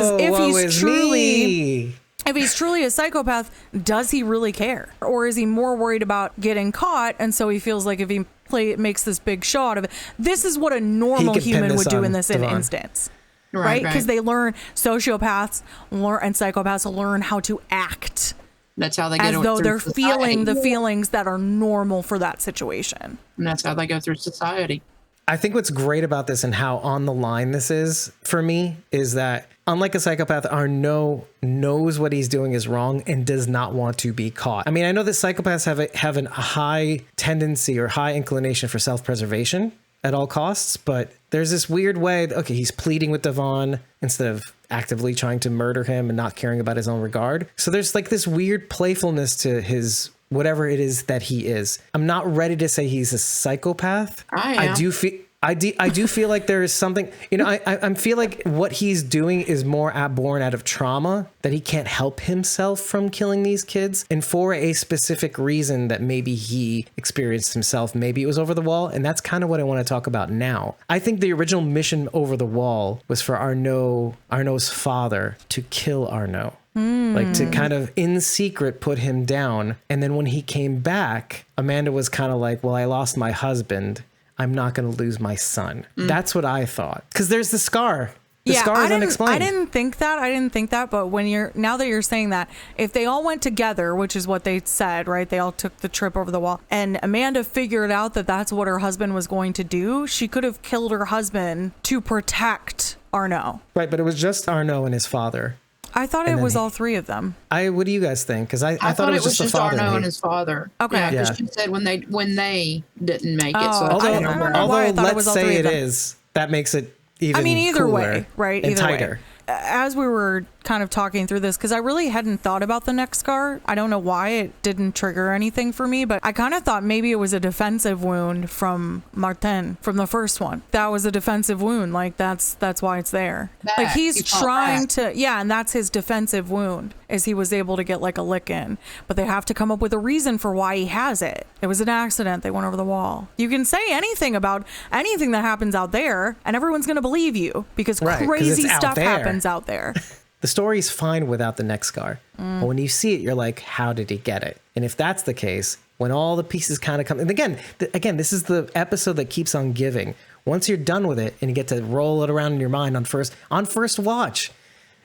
if he's truly a psychopath, does he really care, or is he more worried about getting caught? And so he feels like if he makes this big show out of it, this is what a normal human would do in this instance. Right? Because they learn, sociopaths and psychopaths learn how to act. That's how they get as though they're society. Feeling the feelings that are normal for that situation. And that's how they go through society. I think what's great about this and how on the line this is for me is that unlike a psychopath, Arno knows what he's doing is wrong and does not want to be caught. I mean, I know that psychopaths have a high tendency or high inclination for self-preservation at all costs, but there's this weird way. Okay, he's pleading with Davon instead of actively trying to murder him and not caring about his own regard. So there's like this weird playfulness to his whatever it is that he is. I'm not ready to say he's a psychopath. I do feel like there is something, you know, I feel like what he's doing is more born out of trauma, that he can't help himself from killing these kids, and for a specific reason that maybe he experienced himself. Maybe it was over the wall, and that's kind of what I want to talk about now. I think the original mission over the wall was for Arno's father to kill Arno. Like to kind of in secret put him down. And then when he came back, Amanda was kind of like, well, I lost my husband. I'm not going to lose my son. That's what I thought. Because there's the scar. The scar is unexplained. I didn't think that. But now that you're saying that, if they all went together, which is what they said, right? They all took the trip over the wall, and Amanda figured out that that's what her husband was going to do. She could have killed her husband to protect Arno. Right. But it was just Arno and his father. I thought it was all three of them. What do you guys think? Because I thought it was just the father. Arnaud and his father. Okay. Yeah, because she said when they didn't make it. So Although let's say it is, that makes it even I mean, either cooler way, right? and Either tighter. way. As we were kind of talking through this, because I really hadn't thought about the neck scar. I don't know why it didn't trigger anything for me, but I kind of thought maybe it was a defensive wound from Martin from the first one. That was a defensive wound. Like that's why it's there. Like he's trying to, and that's his defensive wound, is he was able to get like a lick in, but they have to come up with a reason for why he has it. It was an accident. They went over the wall. You can say anything about anything that happens out there and everyone's going to believe you because crazy stuff happens out there. The story's fine without the neck scar. But when you see it, you're like, how did he get it? And if that's the case, when all the pieces kind of come, and again, this is the episode that keeps on giving. Once you're done with it and you get to roll it around in your mind on first watch,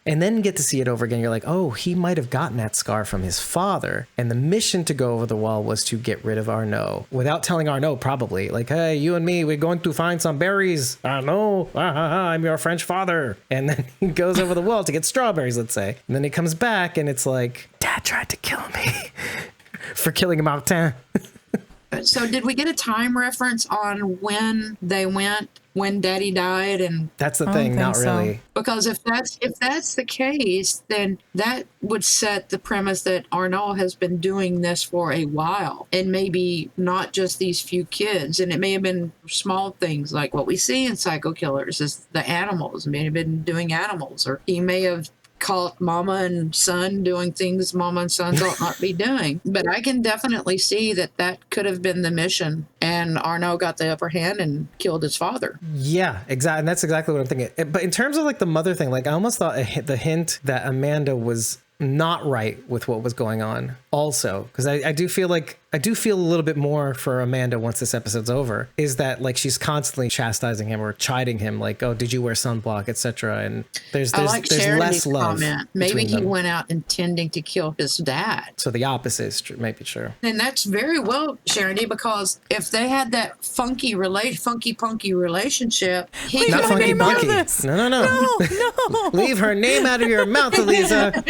and then get to see it over again, you're like, oh, he might have gotten that scar from his father. And the mission to go over the wall was to get rid of Arnaud. Without telling Arnaud, probably. Like, hey, you and me, we're going to find some berries. Arnaud, I'm your French father. And then he goes over the wall to get strawberries, let's say. And then he comes back and it's like, Dad tried to kill me for killing Martin. So did we get a time reference on when they went, when Daddy died? And that's the thing, not really. Because if that's the case, then that would set the premise that Arnaud has been doing this for a while, and maybe not just these few kids. And it may have been small things like what we see in Psycho Killers is the animals. May have been doing animals, or he may have caught mama and son doing things mama and son ought not be doing. But I can definitely see that could have been the mission, and Arnaud got the upper hand and killed his father. Yeah, exactly. And that's exactly what I'm thinking. But in terms of like the mother thing, like I almost thought the hint that Amanda was not right with what was going on also, because I do feel a little bit more for Amanda once this episode's over, is that like she's constantly chastising him or chiding him, like, oh, did you wear sunblock, etc. And there's less love. Maybe he went out intending to kill his dad. So the opposite is true, maybe true. And that's very well, Charity, because if they had that funky punky relationship, he not funky punky. No. Leave her name out of your mouth, Elisa.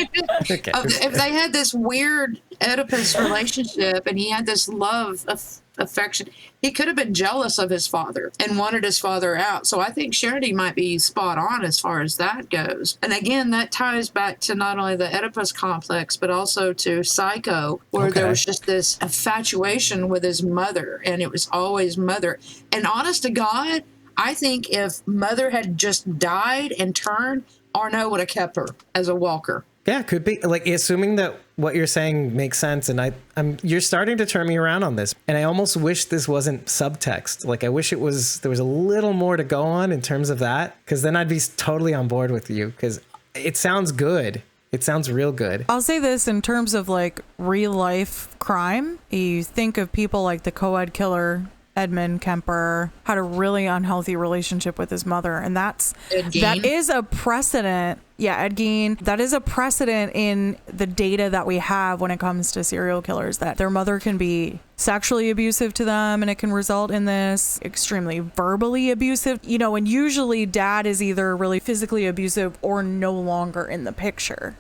Okay. If they had this weird Oedipus relationship and he had this love of affection, he could have been jealous of his father and wanted his father out. So I think Charity might be spot on as far as that goes. And again, that ties back to not only the Oedipus complex, but also to Psycho, where there was just this infatuation with his mother, and it was always mother. And honest to God, I think if mother had just died and turned, Arnaud would have kept her as a walker. Yeah, could be. Like, assuming that what you're saying makes sense, and you're starting to turn me around on this. And I almost wish this wasn't subtext. Like, I wish there was a little more to go on in terms of that, because then I'd be totally on board with you, because it sounds good. It sounds real good. I'll say this in terms of like real life crime. You think of people like the co-ed killer Edmund Kemper had a really unhealthy relationship with his mother, and that is a precedent. Yeah, Ed Gein. That is a precedent in the data that we have when it comes to serial killers, that their mother can be sexually abusive to them, and it can result in this extremely verbally abusive, and usually dad is either really physically abusive or no longer in the picture.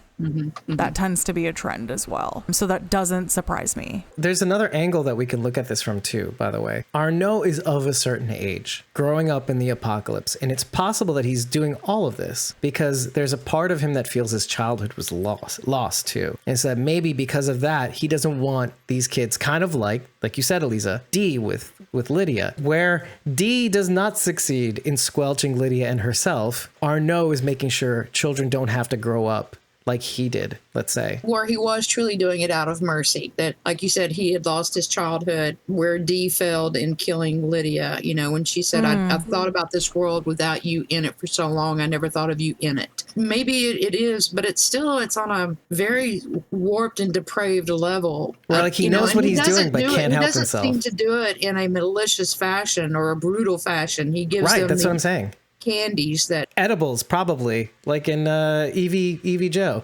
That tends to be a trend as well. So that doesn't surprise me. There's another angle that we can look at this from too, by the way. Arnaud is of a certain age, growing up in the apocalypse, and it's possible that he's doing all of this because there's a part of him that feels his childhood was lost too. And so that maybe because of that, he doesn't want these kids, kind of like you said, Elisa, Dee with Lydia, where Dee does not succeed in squelching Lydia and herself. Arnaud is making sure children don't have to grow up like he did, let's say. Where he was truly doing it out of mercy. That, like you said, he had lost his childhood, where Dee failed in killing Lydia. When she said, I've thought about this world without you in it for so long, I never thought of you in it. Maybe it is, but it's on a very warped and depraved level. Well, like he knows what he's doing, but can't help himself. He doesn't seem to do it in a malicious fashion or a brutal fashion. He gives them that's what I'm saying. Candies that edibles, probably like in Evie Joe.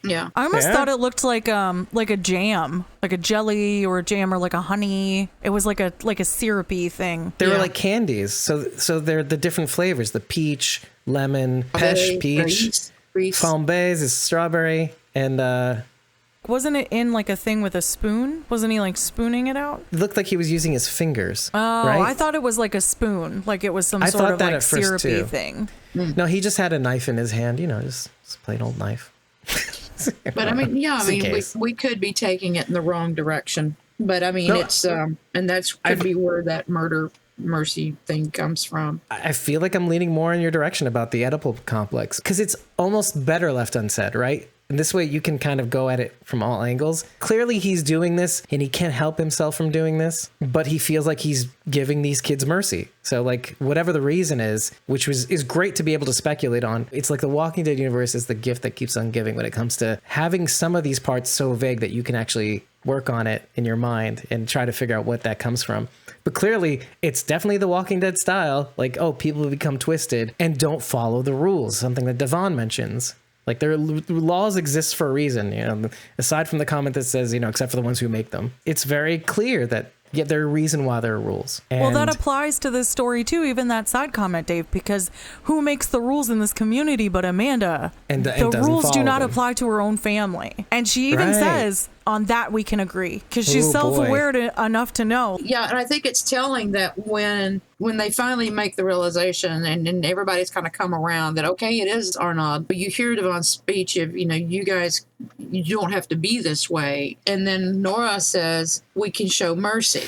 Yeah, I almost thought it looked like a jam, like a jelly or a jam or like a honey. It was like a syrupy thing. They were like candies, so they're the different flavors: the peach, lemon, peach. Reese. Flambés is strawberry. And Wasn't it in like a thing with a spoon? Wasn't he like spooning it out? it looked like he was using his fingers. Oh, right? I thought it was like a spoon. Like it was some I sort thought of that like at first, syrupy too. thing. No, he just had a knife in his hand, just plain old knife. But I mean, yeah, Just in case. we could be taking it in the wrong direction. But I mean, No, it's and that's could be where that murder mercy thing comes from. I feel like I'm leaning more in your direction about the Oedipal complex because it's almost better left unsaid, right? And this way you can kind of go at it from all angles. Clearly he's doing this and he can't help himself from doing this, but he feels like he's giving these kids mercy. So like whatever the reason is, which is great to be able to speculate on. It's like the Walking Dead universe is the gift that keeps on giving when it comes to having some of these parts so vague that you can actually work on it in your mind and try to figure out what that comes from. But clearly, it's definitely the Walking Dead style. Like, oh, people become twisted and don't follow the rules, something that Davon mentions. Like, their laws exist for a reason, aside from the comment that says, except for the ones who make them. It's very clear that there's a reason why there are rules. Well, that applies to this story too, even that side comment, Dave, because who makes the rules in this community but Amanda? And the doesn't rules do follow not them. apply to her own family. And she even Right. says, on that we can agree, because she's Oh, self-aware enough to know. Yeah, and I think it's telling that when they finally make the realization and everybody's kind of come around that, okay, it is Arnaud, but you hear Devon's speech of, you guys, you don't have to be this way. And then Nora says, we can show mercy.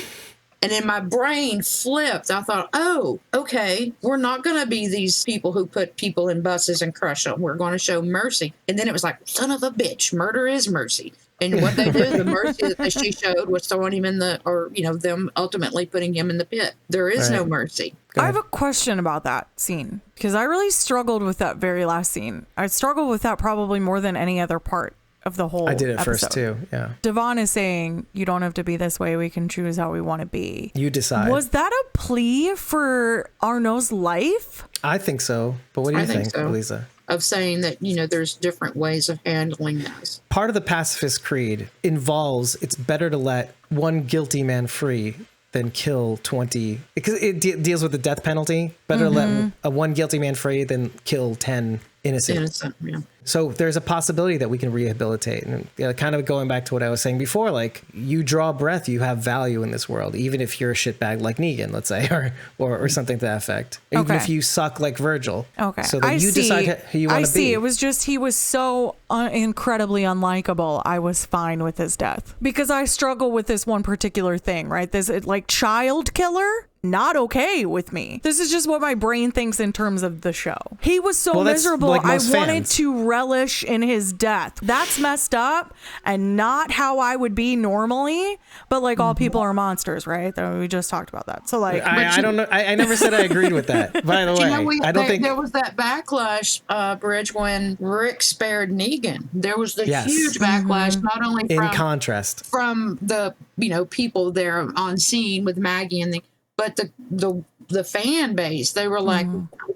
And then my brain flipped. I thought, oh, okay, we're not going to be these people who put people in buses and crush them. We're going to show mercy. And then it was like, son of a bitch, murder is mercy. And what they did, the mercy that she showed was throwing him in them ultimately putting him in the pit. There is no mercy. I have a question about that scene, because I really struggled with that very last scene. I struggled with that probably more than any other part of the whole I did it episode. first too, yeah. Devon is saying, you don't have to be this way. We can choose how we want to be. You decide. Was that a plea for Arnaud's life? I think so. But what do you I think think, so. Lisa? Of saying that, there's different ways of handling this. Part of the pacifist creed involves it's better to let one guilty man free than kill 20, because it deals with the death penalty. Better to let a one guilty man free than kill 10 innocent. Yeah. So there's a possibility that we can rehabilitate. And kind of going back to what I was saying before, like you draw breath, you have value in this world, even if you're a shitbag like Negan, let's say, or something to that effect. Even Okay. if you suck like Virgil. Okay. So that you decide who you want to be. I see. It was just he was so incredibly unlikable. I was fine with his death because I struggle with this one particular thing, right? This like child killer. Not okay with me. This is just what my brain thinks in terms of the show. He was so Well, that's miserable. like I most wanted fans. to relish in his death. That's messed up and not how I would be normally. But like all people are monsters, right? We just talked about that. So like, I don't know. I never said I agreed with that. By the way, I don't think there was that backlash, Bridge, when Rick spared Negan. There was the Yes. huge backlash, not only in from contrast. the people there on scene with Maggie but the fan base. They were like,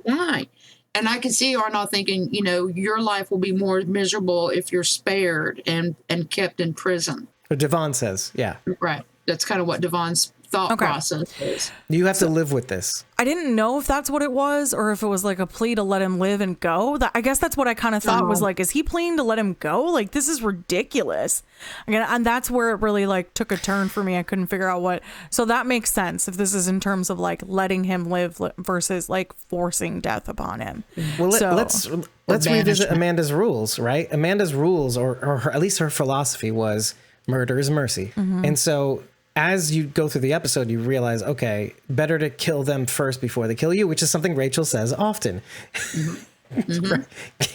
why? And I can see Arnold thinking, your life will be more miserable if you're spared and kept in prison. Or Devon says, yeah. Right. That's kind of what Devon's thought Okay. process is. You have to live with this. I didn't know if that's what it was or if it was like a plea to let him live and go. I guess that's what I kind of thought was like, is he pleading to let him go? Like, this is ridiculous. Again, and that's where it really like took a turn for me. I couldn't figure out what. So that makes sense if this is in terms of like letting him live versus like forcing death upon him. Well, let's revisit banishment. Amanda's rules, right? Amanda's rules, or at least her philosophy was murder is mercy. And so as you go through the episode, you realize, okay, better to kill them first before they kill you, which is something Rachel says often.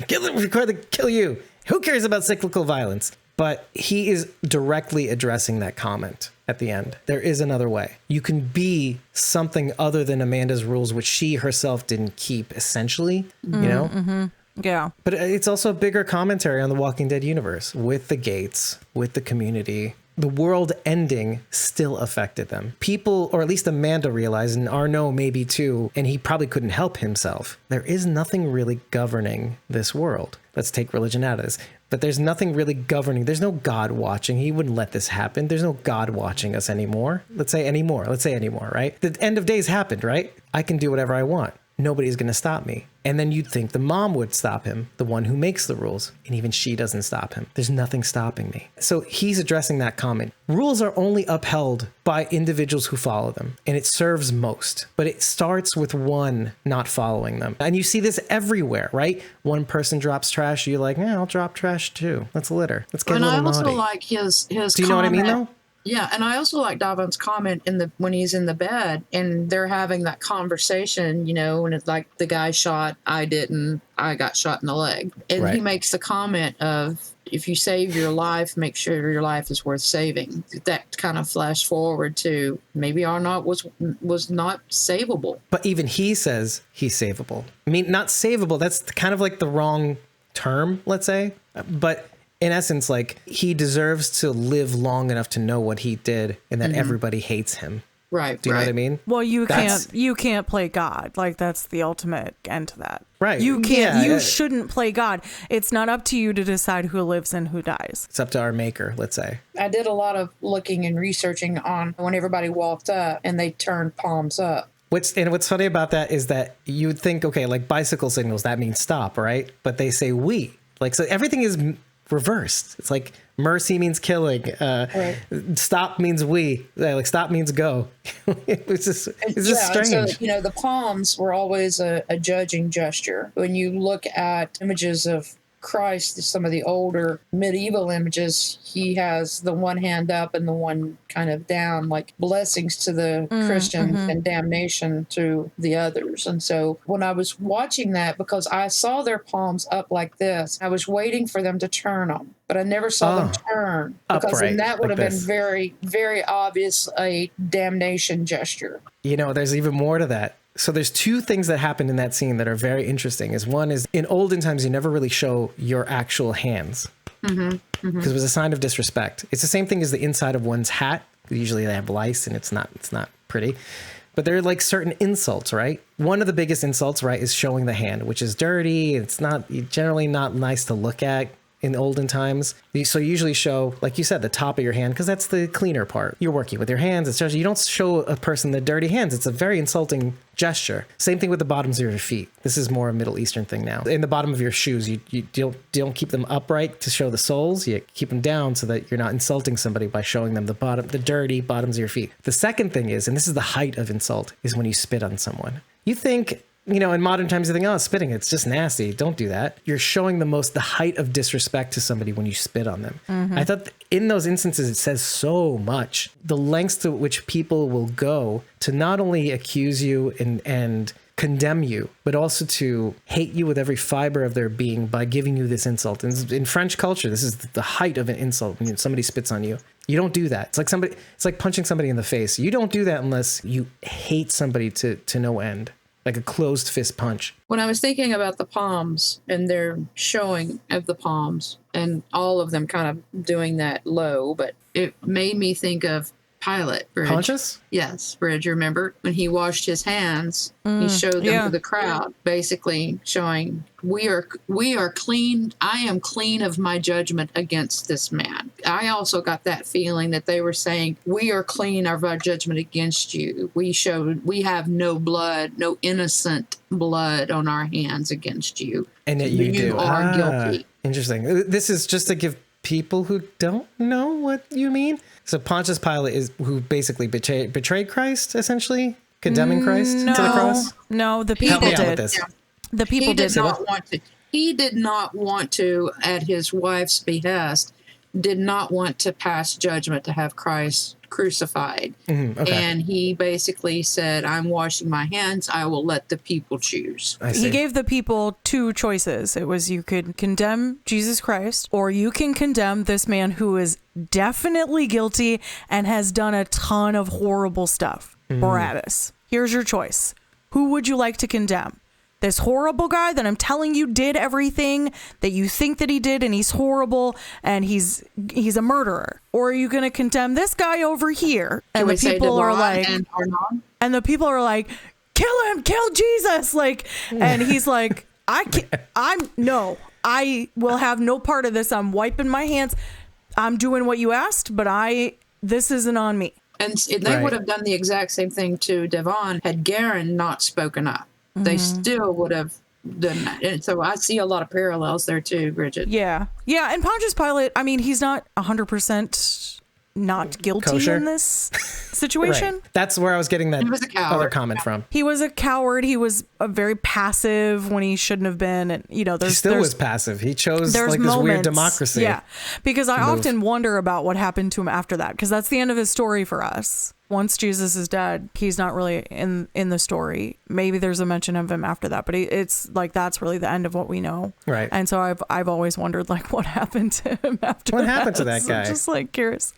Kill them before they kill you. Who cares about cyclical violence? But he is directly addressing that comment at the end. There is another way. You can be something other than Amanda's rules, which she herself didn't keep, essentially, you know? Yeah. But it's also a bigger commentary on the Walking Dead universe with the gates, with the community. The world ending still affected them. People, or at least Amanda realized, and Arnaud maybe too, and he probably couldn't help himself. There is nothing really governing this world. Let's take religion out of this. But there's nothing really governing. There's no God watching. He wouldn't let this happen. There's no God watching us anymore. Let's say anymore, right? The end of days happened, right? I can do whatever I want. nobody's going to stop me. And then you'd think the mom would stop him, the one who makes the rules, and even she doesn't stop him. There's nothing stopping me. So he's addressing that comment. Rules are only upheld by individuals who follow them, and it serves most. But it starts with one not following them. And you see this everywhere, right? One person drops trash, you're like, I'll drop trash too. Let's litter. Let's get a little naughty. And I also like his Do you know what I mean, though? Yeah, and I also like Davon's comment when he's in the bed and they're having that conversation, and it's like the guy shot, I didn't, I got shot in the leg. And he makes the comment of, if you save your life, make sure your life is worth saving. That kind of flash forward to maybe Arnott was not savable. But even he says he's savable. I mean, not savable, that's kind of like the wrong term, let's say. But in essence, like, he deserves to live long enough to know what he did and that everybody hates him. Right. Do you know what I mean? Well, you can't play God. Like, that's the ultimate end to that. Right. You can't, you shouldn't play God. It's not up to you to decide who lives and who dies. It's up to our maker, let's say. I did a lot of looking and researching on when everybody walked up and they turned palms up. What's funny about that is that you would think, okay, like bicycle signals, that means stop, right? But they say we. Like, so everything is reversed. It's like mercy means killing. Stop means we. Like stop means go. It's just strange. So, the palms were always a judging gesture. When you look at images of Christ, some of the older medieval images, he has the one hand up and the one kind of down, like blessings to the Christians and damnation to the others. And so when I was watching that, because I saw their palms up like this, I was waiting for them to turn them, but I never saw them turn, because then that would have been very, very obvious a damnation gesture. There's even more to that. So there's two things that happened in that scene that are very interesting. One is in olden times, you never really show your actual hands because it was a sign of disrespect. It's the same thing as the inside of one's hat. Usually they have lice and it's not pretty, but they're like certain insults, right? One of the biggest insults, right, is showing the hand, which is dirty. It's generally not nice to look at in olden times. So you usually show, like you said, the top of your hand, because that's the cleaner part. You're working with your hands. It's just, you don't show a person the dirty hands. It's a very insulting gesture. Same thing with the bottoms of your feet. This is more a Middle Eastern thing now. In the bottom of your shoes, you don't keep them upright to show the soles. You keep them down so that you're not insulting somebody by showing them the dirty bottoms of your feet. The second thing is, and this is the height of insult, is when you spit on someone. You think, in modern times, you think, oh, spitting, it's just nasty. Don't do that. You're showing the height of disrespect to somebody when you spit on them. I thought in those instances, it says so much. The lengths to which people will go to not only accuse you and condemn you, but also to hate you with every fiber of their being by giving you this insult. And in French culture, this is the height of an insult when somebody spits on you. You don't do that. It's like punching somebody in the face. You don't do that unless you hate somebody to no end. Like a closed fist punch. When I was thinking about the palms and their showing of the palms and all of them kind of doing that low, but it made me think of Pilate. Bridge. Pontius? Yes, Bridge. Remember when he washed his hands, he showed them to the crowd, basically showing we are clean. I am clean of my judgment against this man. I also got that feeling that they were saying we are clean of our judgment against you. We have no blood, no innocent blood on our hands against you. And that you are guilty. Interesting. This is just to give people who don't know what you mean. So Pontius Pilate is who basically betrayed Christ, essentially condemning Christ to the cross. No, the people did. With this. Yeah. The people did not want to. He did not want to, at his wife's behest, did not want to pass judgment to have Christ crucified. Okay. And he basically said, I'm washing my hands. I will let the people choose. He gave the people two choices. It was you could condemn Jesus Christ or you can condemn this man who is definitely guilty and has done a ton of horrible stuff. Barabbas. Here's your choice. Who would you like to condemn? This horrible guy that I'm telling you did everything that you think that he did and he's horrible and he's a murderer? Or are you going to condemn this guy over here? And the people are like, and the people are like, kill him, kill Jesus. Like, and he's like, I will have no part of this. I'm wiping my hands. I'm doing what you asked, but this isn't on me. And they would have done the exact same thing to Davon had Garen not spoken up. they still would have done that. And so I see a lot of parallels there too, Bridget. Yeah. Yeah. And Pontius Pilate, I mean, he's not 100% not guilty Kosher? in this situation. Right. That's where I was getting that He was a coward. other comment from. He was a coward. He was a very passive when he shouldn't have been. And, you know, He still was passive. He chose like this weird democracy. Yeah. Because I often wonder about what happened to him after that, because that's the end of his story for us. Once Jesus is dead, he's not really in the story. Maybe there's a mention of him after that, but it's like that's really the end of what we know. Right. And so I've always wondered, like, what happened to him after What that? happened to that So guy? just like curious.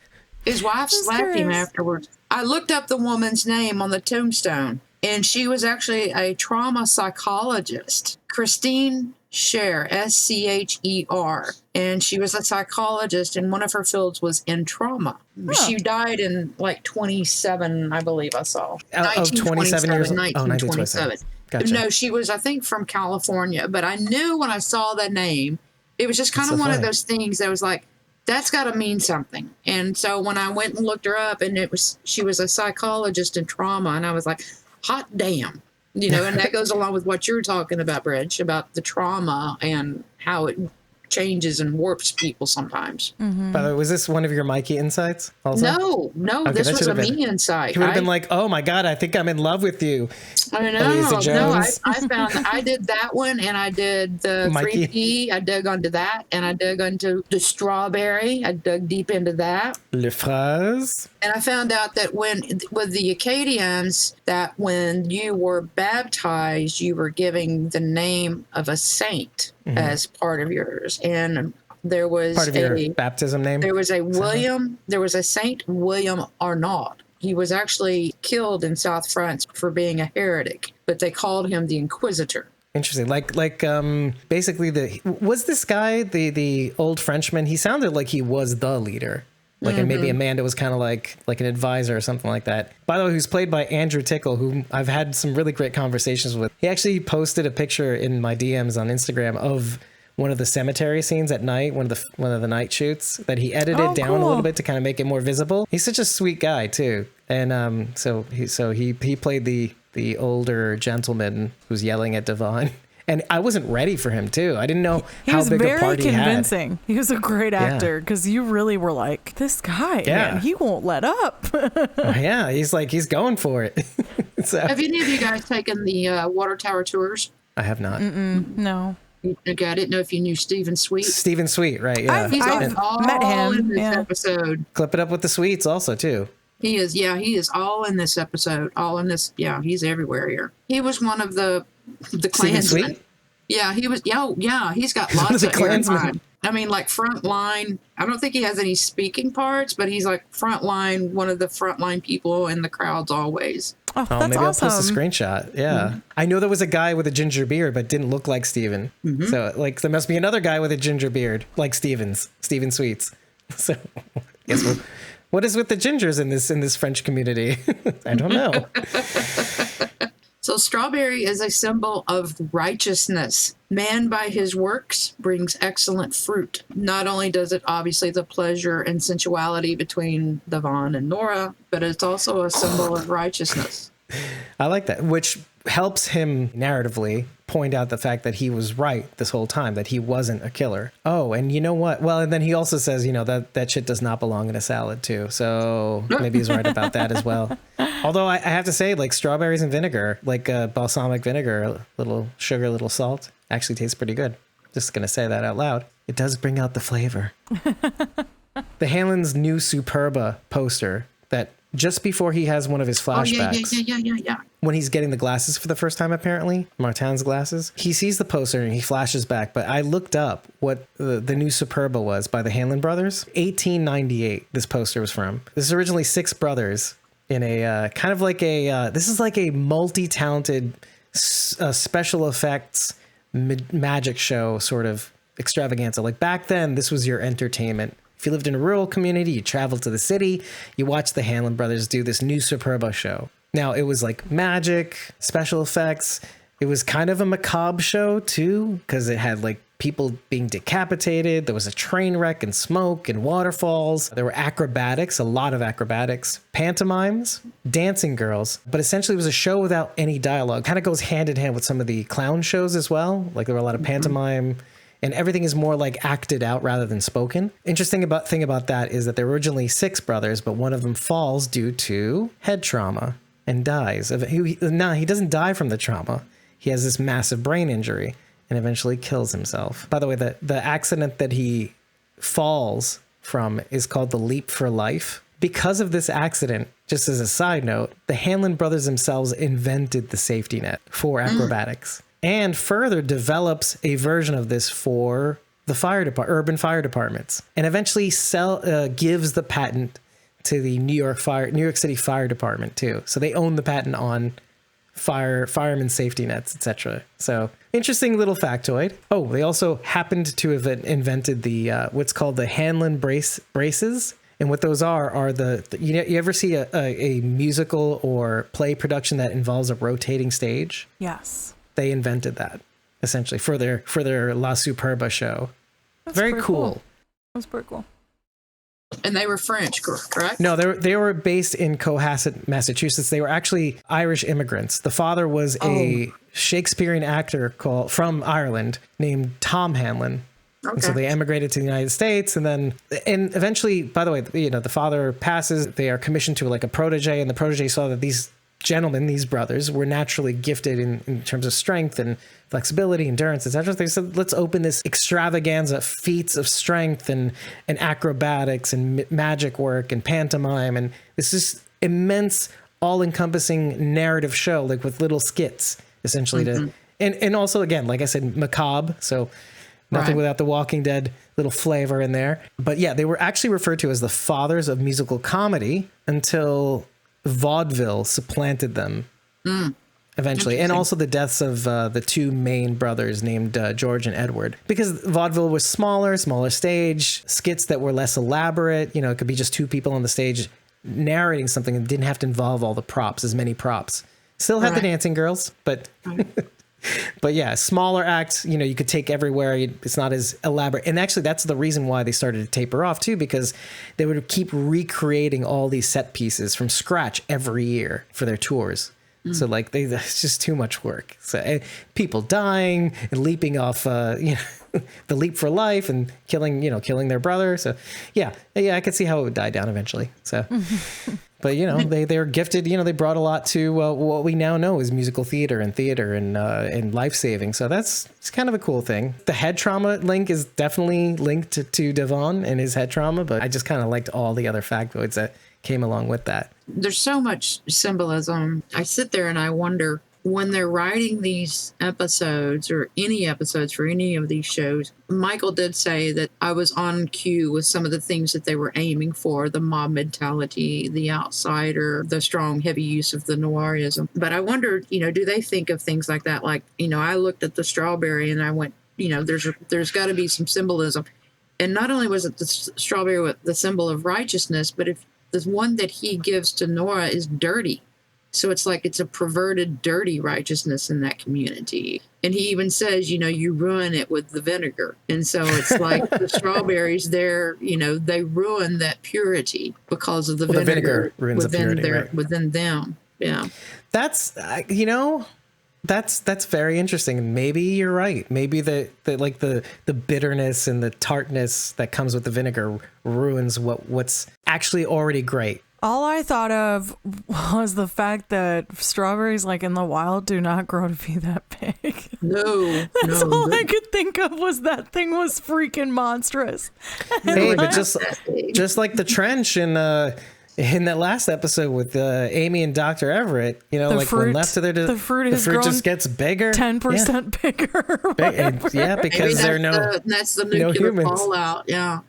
His wife slapped him afterwards. I looked up the woman's name on the tombstone, and she was actually a trauma psychologist, Christine Scher, Scher. And she was a psychologist, and one of her fields was in trauma. She died in like 27, I believe I saw. Of 27 years? 1927. Gotcha. No, she was, I think, from California. But I knew when I saw the name, it was just kind That's of so one of funny. those things that was like, that's got to mean something. And so when I went and looked her up, and she was a psychologist in trauma, and I was like, hot damn. You know, and that goes along with what you're talking about, Bridge, about the trauma and how it changes and warps people sometimes. By the way, was this one of your Mikey insights also? No, Okay, this that was should a have been- me insight. He would have been like, oh my God, I think I'm in love with you. I Elisa know. Jones. I did that one, and I did the Mikey. 3P. I dug onto that, and I dug into the strawberry. I dug deep into that. Le phrase. And I found out that with the Acadians, that when you were baptized, you were giving the name of a saint as part of yours. And there was Part of your baptism name. there was a Saint William Arnaud. He was actually killed in South France for being a heretic, but they called him the Inquisitor. Interesting. Basically was this guy the old Frenchman? He sounded like he was the leader. And maybe Amanda was kind of like an advisor or something like that. By the way, who's played by Andrew Tickle, who I've had some really great conversations with. He actually posted a picture in my DMs on Instagram of one of the cemetery scenes at night, one of the night shoots that he edited down a little bit to kind of make it more visible. He's such a sweet guy too. And so he played the older gentleman who's yelling at Davon. And I wasn't ready for him too. I didn't know how big a part he had. He was very convincing. He was a great actor because you really were like, this guy, man, he won't let up. Yeah, he's going for it. So, Have any of you guys taken the water tower tours? I have not. No. Okay, I didn't know if you knew Stephen Sweet. Stephen Sweet, right? Yeah. He's I've all met him, in this yeah. episode. Clip it up with the Sweets also too. He is all in this episode. All in this. Yeah, he's everywhere here. He was one of the Stephen Klansmen. Sweet? Yeah, he was. Yeah, he's got lots The of Klansman. airtime. I mean, like front line. I don't think he has any speaking parts, but he's like front line, one of the front line people in the crowds always. Oh, Oh, that's maybe awesome. I'll post a screenshot. Yeah. I know there was a guy with a ginger beard, but didn't look like Steven. So there must be another guy with a ginger beard like Steven Sweets. So guess what is with the gingers in this French community? I don't know. So strawberry is a symbol of righteousness. Man by his works brings excellent fruit. Not only does it obviously the pleasure and sensuality between Davon and Nora, but it's also a symbol of righteousness. I like that, which helps him narratively point out the fact that he was right this whole time, that he wasn't a killer. Oh, and you know what? Well, and then he also says, that shit does not belong in a salad too. So maybe he's right about that as well. Although I have to say, like strawberries and vinegar, like balsamic vinegar, a little sugar, a little salt, actually tastes pretty good. Just going to say that out loud. It does bring out the flavor. The Hanlon's new Superba poster that just before he has one of his flashbacks. Yeah. When he's getting the glasses for the first time, apparently, Martin's glasses, he sees the poster and he flashes back. But I looked up what the new Superba was by the Hanlon brothers. 1898, this poster was from. This is originally 6 brothers in a kind of like this is like a multi-talented special effects magic show sort of extravaganza. Like back then, this was your entertainment. If you lived in a rural community, you traveled to the city, you watched the Hanlon brothers do this new Superba show. Now, it was like magic, special effects. It was kind of a macabre show, too, because it had like people being decapitated. There was a train wreck and smoke and waterfalls. There were acrobatics, a lot of acrobatics, pantomimes, dancing girls. But essentially, it was a show without any dialogue. Kind of goes hand in hand with some of the clown shows as well. Like there were a lot of pantomime, and everything is more like acted out rather than spoken. Interesting thing about that is that there were originally 6 brothers, but one of them falls due to head trauma and dies. He doesn't die from the trauma. He has this massive brain injury and eventually kills himself. By the way, the accident that he falls from is called the leap for life. Because of this accident, just as a side note, the Hanlon brothers themselves invented the safety net for acrobatics and further develops a version of this for the urban fire departments, and eventually gives the patent to the New York City Fire Department too. So they own the patent on firemen safety nets, etc. So interesting little factoid. Oh, they also happened to have invented the what's called the Hanlon braces. And what those are you ever see a musical or play production that involves a rotating stage? Yes. They invented that essentially for their La Superba show. That's Very pretty cool. That's pretty cool. And they were French, correct? No, they were based in Cohasset, Massachusetts. They were actually Irish immigrants. The father was a Shakespearean actor from Ireland named Tom Hanlon. Okay. And so they emigrated to the United States, and eventually, by the way, the father passes. They are commissioned to like a protege, and the protege saw that these brothers were naturally gifted in terms of strength and flexibility, endurance, etc. They said, let's open this extravaganza, feats of strength and acrobatics and magic work and pantomime, and this is immense, all-encompassing narrative show, like with little skits, essentially and also again, like I said, macabre. So nothing without the Walking Dead little flavor in there. But yeah, they were actually referred to as the fathers of musical comedy until vaudeville supplanted them eventually. And also the deaths of the 2 main brothers named George and Edward. Because vaudeville was smaller stage, skits that were less elaborate. It could be just 2 people on the stage narrating something and didn't have to involve as many props. Still had the dancing girls, but... But yeah, smaller acts, you could take everywhere. It's not as elaborate. And actually, that's the reason why they started to taper off, too, because they would keep recreating all these set pieces from scratch every year for their tours. So like it's just too much work. So people dying and leaping off, the leap for life and killing their brother. So yeah, I could see how it would die down eventually. So, but they were gifted. They brought a lot to what we now know is musical theater and life saving. So it's kind of a cool thing. The head trauma link is definitely linked to Davon and his head trauma, but I just kind of liked all the other factoids that came along with that. There's so much symbolism. I sit there and I wonder, when they're writing these episodes or any episodes for any of these shows, Michael did say that I was on cue with some of the things that they were aiming for, the mob mentality, the outsider, the strong, heavy use of the noirism. But I wondered, do they think of things like that? Like, I looked at the strawberry and I went, there's got to be some symbolism. And not only was it the strawberry with the symbol of righteousness, but if the one that he gives to Nora is dirty. So it's like it's a perverted, dirty righteousness in that community. And he even says, you ruin it with the vinegar. And so it's like the strawberries there, they ruin that purity because of the vinegar ruins within the purity, within them. Yeah. That's, that's very interesting. Maybe you're right. Maybe the bitterness and the tartness that comes with the vinegar ruins what's actually already great. All I thought of was the fact that strawberries, like in the wild, do not grow to be that big. No. That's all I could think of was that thing was freaking monstrous. Hey, but just like the trench in that last episode with Amy and Dr. Everett, when left to the fruit just gets bigger, 10% bigger. Yeah, because that's the nuclear fallout. Yeah.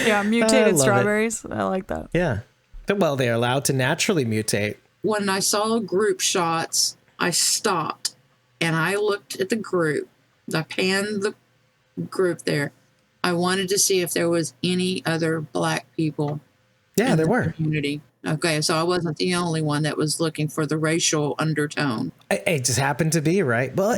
Yeah, mutated strawberries. I like that. Yeah. Well, they're allowed to naturally mutate. When I saw group shots, I stopped and I looked at the group. I panned the group there. I wanted to see if there was any other black people Yeah, in there the were. community. Okay, so I wasn't the only one that was looking for the racial undertone. It just happened to be, right. Well,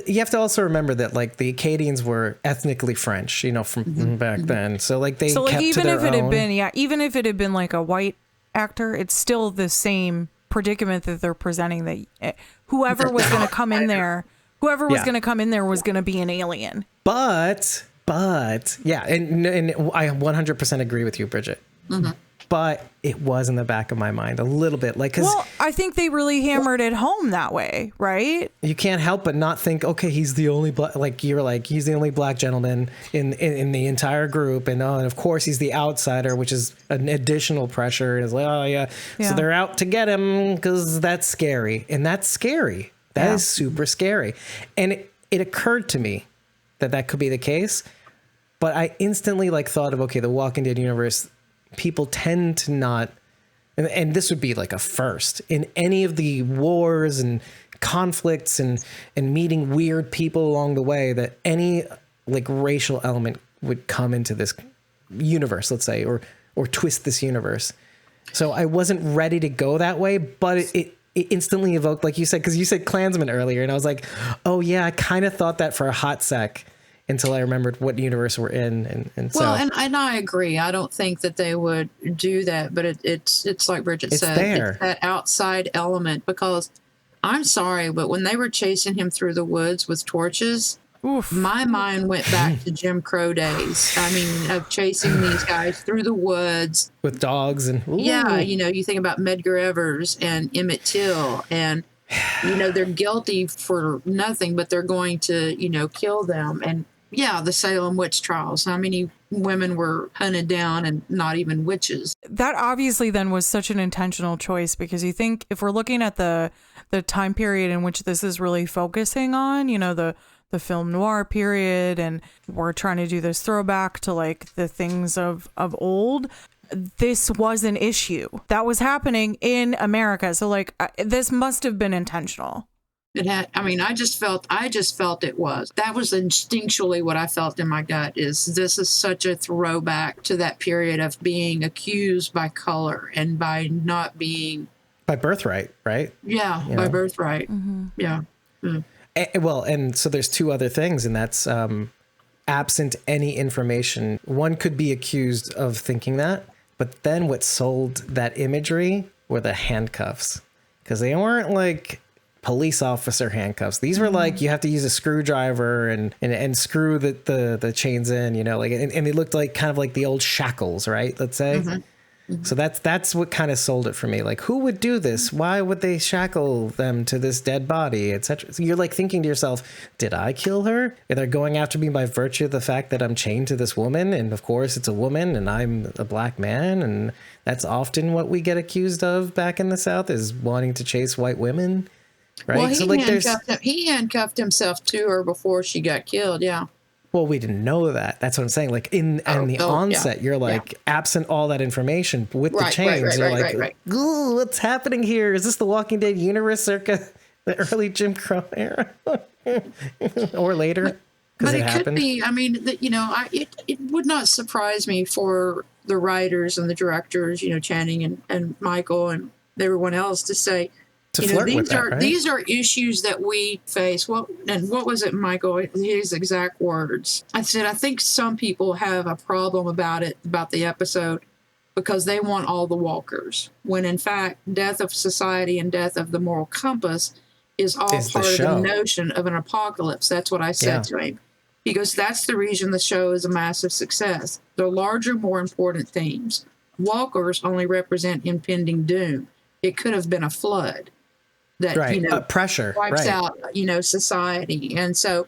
you have to also remember that like the Acadians were ethnically French, from back then. So like they So like kept to even their if it had own. been even if it had been like a white actor, it's still the same predicament that they're presenting, that whoever was going to come in there, whoever was Yeah. going to come in there was going to be an alien. But yeah, and I 100% agree with you, Bridget. But it was in the back of my mind a little bit, like, because Well, I think they really hammered it home that way, right? you can't help but not think, okay, he's the only black, like you're like, he's the only black gentleman in the entire group. And of course he's the outsider, which is an additional pressure. And it's like, oh yeah. Yeah. So they're out to get him because that's scary. And that's scary. That is super scary. And it occurred to me that could be the case. But I instantly like thought of, okay, the Walking Dead universe, people tend to not, and this would be like a first in any of the wars and conflicts and meeting weird people along the way, that any like racial element would come into this universe, let's say, or twist this universe. So I wasn't ready to go that way, but it instantly evoked, like you said, because you said Klansman earlier, and I was like, oh yeah, I kind of thought that for a hot sec until I remembered what universe we're in. And so, Well, and I agree. I don't think that they would do that, but it's like Bridget said, there. it's that outside element, because I'm sorry, but when they were chasing him through the woods with torches, my mind went back to Jim Crow days. I mean, of chasing these guys through the woods with dogs and yeah, you think about Medgar Evers and Emmett Till, and they're guilty for nothing, but they're going to kill them. And yeah, the Salem witch trials. How many women were hunted down and not even witches? That obviously then was such an intentional choice, because you think if we're looking at the time period in which this is really focusing on, the film noir period, and we're trying to do this throwback to like the things of old, this was an issue that was happening in America. So like this must have been intentional. It had. I mean, I just felt it was. That was instinctually what I felt in my gut. Is this is such a throwback to that period of being accused by color and by not being by birthright, right? Yeah, by birthright. Yeah. Well, and so there's two other things, and that's absent any information. One could be accused of thinking that, but then what sold that imagery were the handcuffs, because they weren't like police officer handcuffs. These were like, you have to use a screwdriver and screw the chains in, like, and they looked like kind of like the old shackles, right? Let's say. So that's what kind of sold it for me. Like, who would do this? Why would they shackle them to this dead body, etc.? So you're like thinking to yourself, did I kill her? And they're going after me by virtue of the fact that I'm chained to this woman. And of course it's a woman and I'm a black man. And that's often what we get accused of back in the South, is wanting to chase white women. Right. Well, so like he handcuffed himself to her before she got killed. Yeah. Well, we didn't know that. That's what I'm saying. Like in the onset, you're like absent all that information with the chains. You're like, ooh, what's happening here? Is this the Walking Dead universe circa the early Jim Crow era or later? But it could be. I mean, it would not surprise me for the writers and the directors, Channing and Michael and everyone else to say, these are issues that we face. What was it, Michael? His exact words. I said, I think some people have a problem about the episode, because they want all the walkers, when in fact, death of society and death of the moral compass is all part of the notion of an apocalypse. That's what I said to him, because that's the reason the show is a massive success. The larger, more important themes. Walkers only represent impending doom. It could have been a flood that pressure wipes out society. And so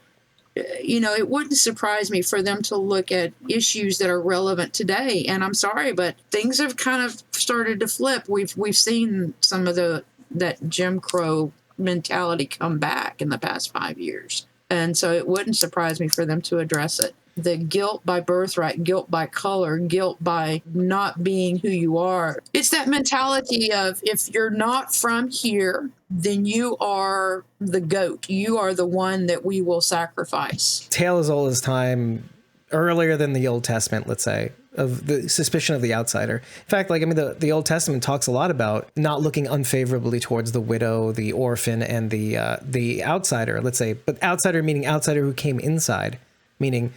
it wouldn't surprise me for them to look at issues that are relevant today. And I'm sorry, but things have kind of started to flip. We've seen some of that Jim Crow mentality come back in the past 5 years, and so it wouldn't surprise me for them to address it. The guilt by birthright, guilt by color, guilt by not being who you are. It's that mentality of, if you're not from here, then you are the goat. You are the one that we will sacrifice. Tale as old as time, earlier than the Old Testament, let's say. of the suspicion of the outsider. In fact, like, I mean, the Old Testament talks a lot about not looking unfavorably towards the widow, the orphan, and the outsider, let's say, but outsider meaning outsider who came inside, meaning,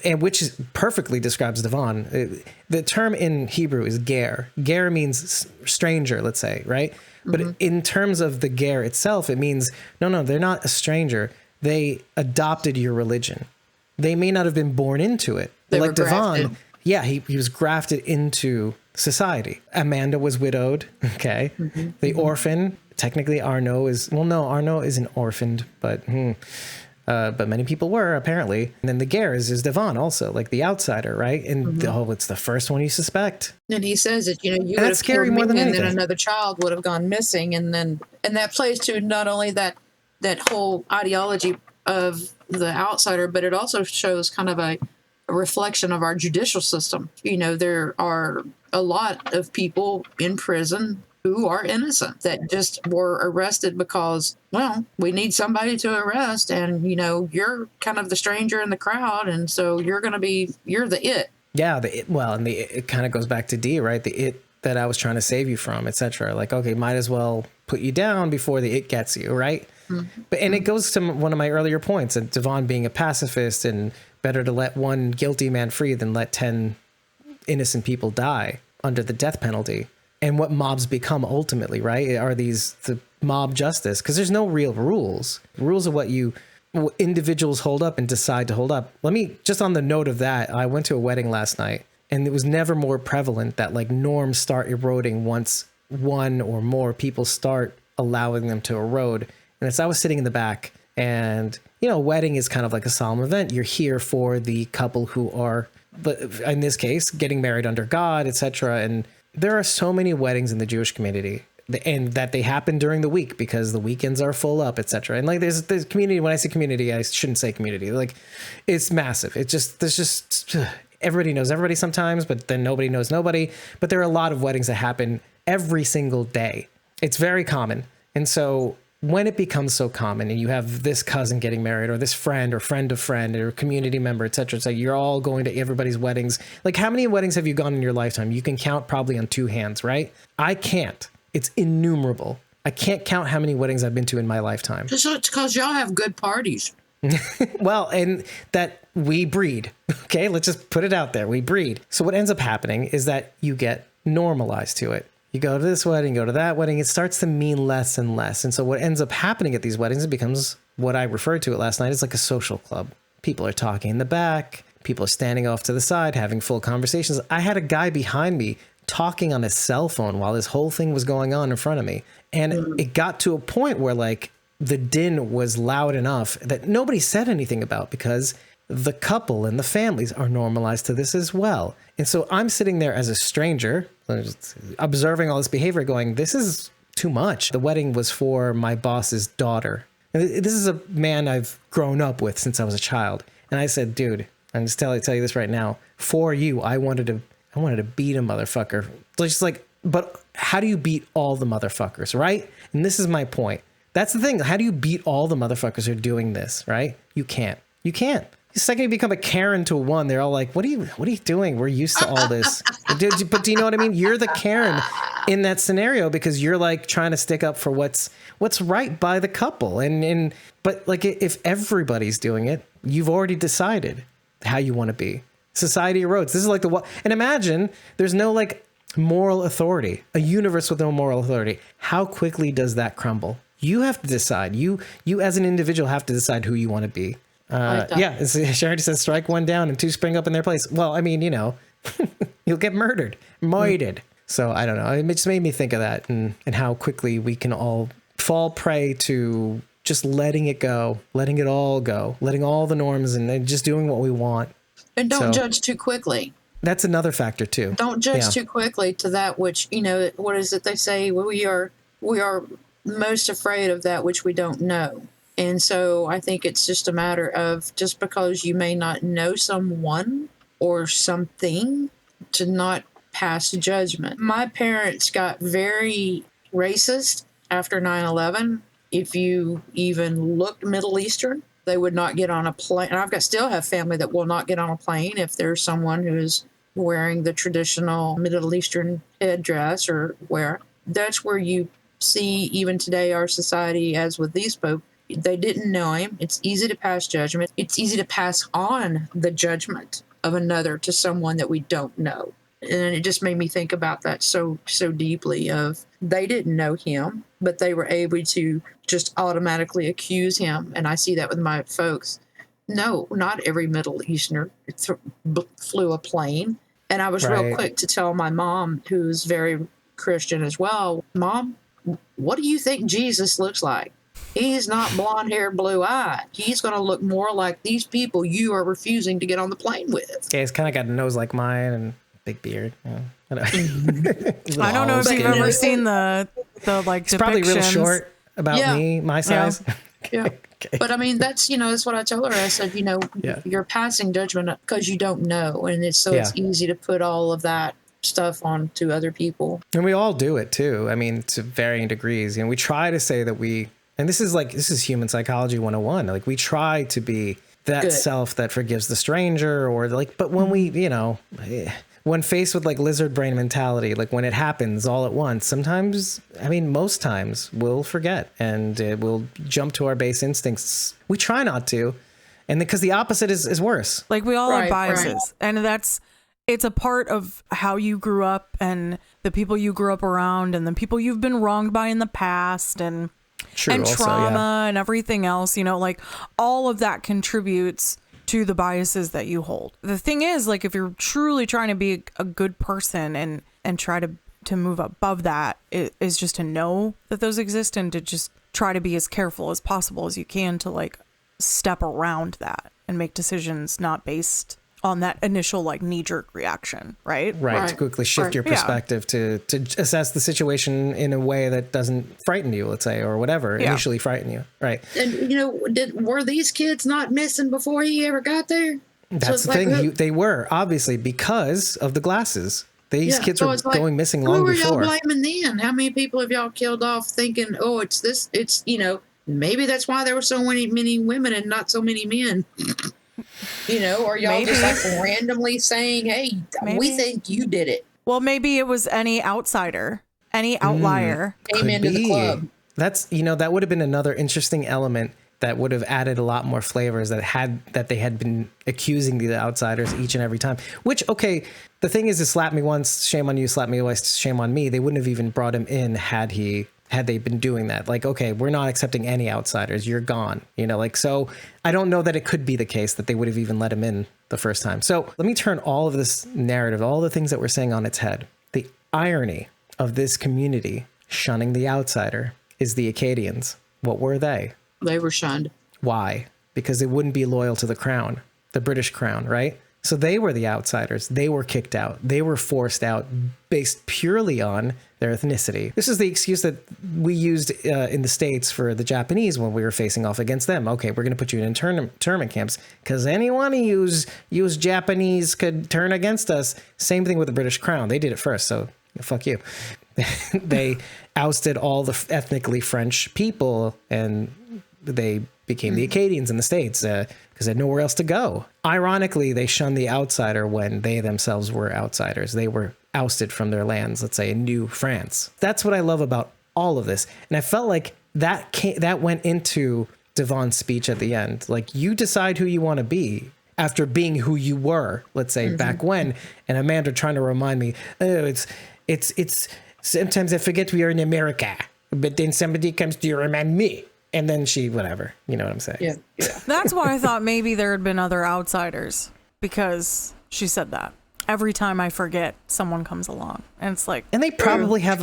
and which perfectly describes Davon. The term in Hebrew is ger. Ger means stranger, let's say, right? But in terms of the ger itself, it means, no, they're not a stranger. They adopted your religion. They may not have been born into it. They like were grafted. Davon, yeah, he was grafted into society. Amanda was widowed, okay? The orphan, technically Arno isn't orphaned, but many people were, apparently. And then the ger is Davon also, like the outsider, right? And it's the first one you suspect. And he says that, you would that's have scary killed more me, than and anything. then another child would have gone missing. And that plays to not only that whole ideology of the outsider, but it also shows kind of a reflection of our judicial system. There are a lot of people in prison who are innocent that just were arrested because, well, we need somebody to arrest, and you're kind of the stranger in the crowd, and so you're the it. Yeah, it kind of goes back to D, right? The it that I was trying to save you from, etc. Like, okay, might as well put you down before the it gets you, right? But and it goes to one of my earlier points, and Davon being a pacifist, and better to let one guilty man free than let 10 innocent people die under the death penalty. And what mobs become ultimately, right, are the mob justice, because there's no real rules. Rules are what individuals hold up and decide to hold up. Let me, just on the note of that, I went to a wedding last night, and it was never more prevalent that like norms start eroding once one or more people start allowing them to erode. And as I was sitting in the back, and a wedding is kind of like a solemn event. You're here for the couple who are, in this case, getting married under God, etc. And there are so many weddings in the Jewish community, and that they happen during the week because the weekends are full up, etc. And like there's community. When I say community, I shouldn't say community. Like, it's massive. There's just everybody knows everybody sometimes, but then nobody knows nobody. But there are a lot of weddings that happen every single day. It's very common. And so when it becomes so common, and you have this cousin getting married, or this friend, or friend of friend, or community member, etc., it's like you're all going to everybody's weddings. Like, how many weddings have you gone in your lifetime? You can count probably on two hands, right? I can't. It's innumerable. I can't count how many weddings I've been to in my lifetime. Just because y'all have good parties. Well, and that we breed. Okay, let's just put it out there. We breed. So what ends up happening is that you get normalized to it. You go to this wedding, go to that wedding, it starts to mean less and less. And so what ends up happening at these weddings, it becomes what I referred to it last night, is like a social club. People are talking in the back. People are standing off to the side, having full conversations. I had a guy behind me talking on his cell phone while this whole thing was going on in front of me. And it got to a point where like the din was loud enough that nobody said anything about, because the couple and the families are normalized to this as well. And so I'm sitting there as a stranger, observing all this behavior, going, this is too much. The wedding was for my boss's daughter. And this is a man I've grown up with since I was a child. And I said, dude, I'm just tell you this right now. For you, I wanted to beat a motherfucker. Just like, but how do you beat all the motherfuckers, right? And this is my point. That's the thing. How do you beat all the motherfuckers who are doing this, right? You can't. You can't. The second you become a Karen to one, they're all like, what are you doing? We're used to all this. But do you know what I mean? You're the Karen in that scenario, because you're like trying to stick up for what's right by the couple. But like, if everybody's doing it, you've already decided how you want to be. Society erodes. This is like and imagine there's no like moral authority, a universe with no moral authority. How quickly does that crumble? You have to decide. You as an individual have to decide who you want to be. Yeah, Charity says strike one down and two spring up in their place. Well, I mean, you'll get murdered. So I don't know. It just made me think of that and how quickly we can all fall prey to just letting it go, letting it all go, letting all the norms and just doing what we want. And don't judge too quickly. That's another factor too. Don't judge too quickly to that which, what is it they say? We are most afraid of that which we don't know. And so I think it's just a matter of, just because you may not know someone or something, to not pass judgment. My parents got very racist after 9/11. If you even looked Middle Eastern, they would not get on a plane. And still have family that will not get on a plane if there's someone who is wearing the traditional Middle Eastern headdress or wear. That's where you see even today our society, as with these folk, they didn't know him. It's easy to pass judgment. It's easy to pass on the judgment of another to someone that we don't know. And it just made me think about that so deeply of they didn't know him, but they were able to just automatically accuse him. And I see that with my folks. No, not every Middle Easterner flew a plane. And I was real quick to tell my mom, who's very Christian as well, Mom, what do you think Jesus looks like? He's not blonde hair, blue eyed. He's going to look more like these people you are refusing to get on the plane with. Yeah, he's kind of got a nose like mine and big beard. Yeah. I don't know if you've ever seen the like He's probably real short about me, my size. Yeah. Okay. But I mean, that's what I told her. I said, you're passing judgment because you don't know. And it's easy to put all of that stuff on to other people. And we all do it too. I mean, to varying degrees. We try to say that and this is human psychology 101. Like we try to be that good self that forgives the stranger but when we, when faced with like lizard brain mentality, like when it happens all at once, sometimes, most times we'll forget and we'll jump to our base instincts. We try not to. And because the opposite is worse. Like we all have biases and it's a part of how you grew up and the people you grew up around and the people you've been wronged by in the past and trauma and everything else, like all of that contributes to the biases that you hold. The thing is, like, if you're truly trying to be a good person and try to move above that, it is just to know that those exist and to just try to be as careful as possible as you can to like step around that and make decisions not based on that initial like knee-jerk reaction, right? Right, to quickly shift your perspective to assess the situation in a way that doesn't frighten you, let's say, or whatever, initially frighten you, right? And, were these kids not missing before he ever got there? That's the thing, they were, obviously, because of the glasses. These kids were going missing long before. Who were y'all blaming then? How many people have y'all killed off thinking, it's maybe that's why there were so many women and not so many men. Or y'all just like randomly saying, hey, we think you did it. Well, maybe it was any outsider, any outlier. Came into the club. That's, that would have been another interesting element that would have added a lot more flavors that they had been accusing the outsiders each and every time. Which, okay, the thing is slap me once, shame on you, slap me twice, shame on me. They wouldn't have even brought him in had they been doing that. Like, okay, we're not accepting any outsiders. You're gone. So I don't know that it could be the case that they would have even let him in the first time. So let me turn all of this narrative, all the things that we're saying on its head. The irony of this community shunning the outsider is the Acadians. What were they? They were shunned. Why? Because they wouldn't be loyal to the crown, the British crown, right? So they were the outsiders. They were kicked out. They were forced out based purely on their ethnicity. This is the excuse that we used in the States for the Japanese when we were facing off against them. Okay, we're going to put you in internment camps because anyone who used Japanese could turn against us. Same thing with the British crown. They did it first, so fuck you. They ousted all the ethnically French people and they became the Acadians in the States because they had nowhere else to go. Ironically, they shunned the outsider when they themselves were outsiders. They were ousted from their lands, let's say in New France. That's what I love about all of this. And I felt like that went into Davon's speech at the end. Like, you decide who you want to be after being who you were, let's say, back when. And Amanda trying to remind me, it's sometimes I forget we are in America, but then somebody comes to remind me. And then whatever, you know what I'm saying? Yeah. That's why I thought maybe there had been other outsiders because she said that. Every time I forget, someone comes along, and it's like, and they probably have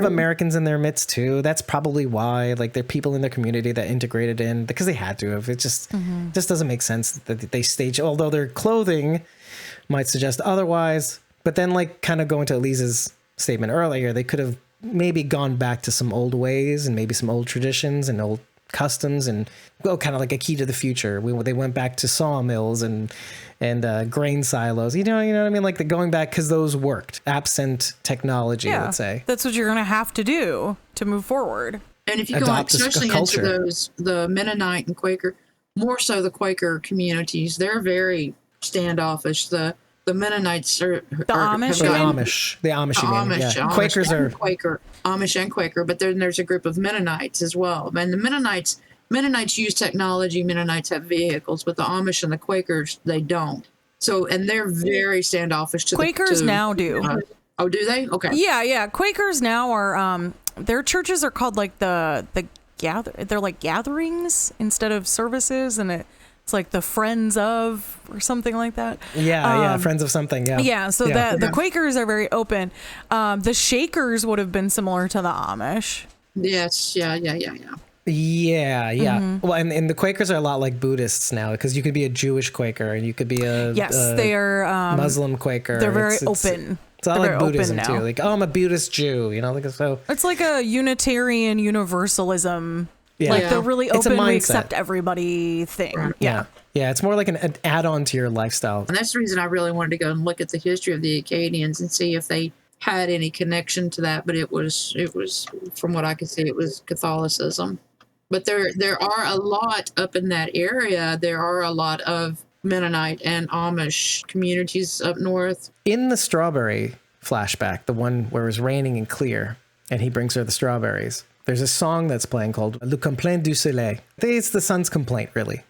Americans in their midst too. That's probably why, like, there are people in their community that integrated in because they had to have. It just doesn't make sense that they stage, although their clothing might suggest otherwise. But then, like, kind of going to Elise's statement earlier, they could have maybe gone back to some old ways and maybe some old traditions and old customs and kind of like a key to the future. They went back to sawmills and grain silos. You know what I mean? Like going back because those worked. Absent technology, let's say. That's what you're going to have to do to move forward. And if you go especially into the Mennonite and Quaker, more so the Quaker communities, they're very standoffish. The The Mennonites are The Amish? The gotten- Amish. The Amish, you mean. Amish, Yeah. Amish Quakers and are... Quaker, Amish and Quaker, but then there's a group of Mennonites as well. And the Mennonites use technology. Mennonites have vehicles, but the Amish and the Quakers, they don't. So, and they're very standoffish to Quakers now do. Oh, do they? Okay. Yeah. Quakers now are their churches are called like they're like gatherings instead of services, and it's like the Friends of or something like that. Yeah, Friends of something. Yeah. Yeah, so the Quakers are very open. The Shakers would have been similar to the Amish. Yes. Yeah. Yeah. Mm-hmm. Well, and the Quakers are a lot like Buddhists now, because you could be a Jewish Quaker and you could be a they are Muslim Quaker. They're very open. It's not They're like very Buddhism open too. now. Like, oh, I'm a Buddhist Jew. You know, like so. It's like a Unitarian Universalism. Yeah. Like the really It's a open, we mindset. accept everybody thing. Right. Yeah. Yeah, it's more like an add-on to your lifestyle. And that's the reason I really wanted to go and look at the history of the Acadians and see if they had any connection to that. But it was from what I could see, it was Catholicism. But there are a lot up in that area. There are a lot of Mennonite and Amish communities up north. In the strawberry flashback, the one where it was raining and clear, and he brings her the strawberries, there's a song that's playing called Le Complaint du Soleil. I think it's the sun's complaint, really.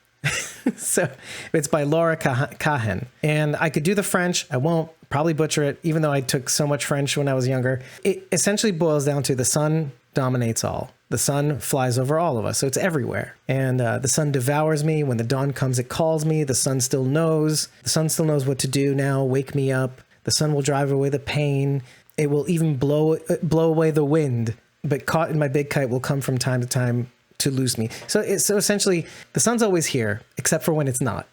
So it's by Laura Cahen. And I could do the French. I won't probably butcher it, even though I took so much French when I was younger. It essentially boils down to the sun dominates all. The sun flies over all of us, so it's everywhere. And the sun devours me. When the dawn comes, it calls me. The sun still knows. The sun still knows what to do now. Wake me up. The sun will drive away the pain. It will even blow away the wind. But caught in my big kite will come from time to time to lose me. So essentially, the sun's always here, except for when it's not.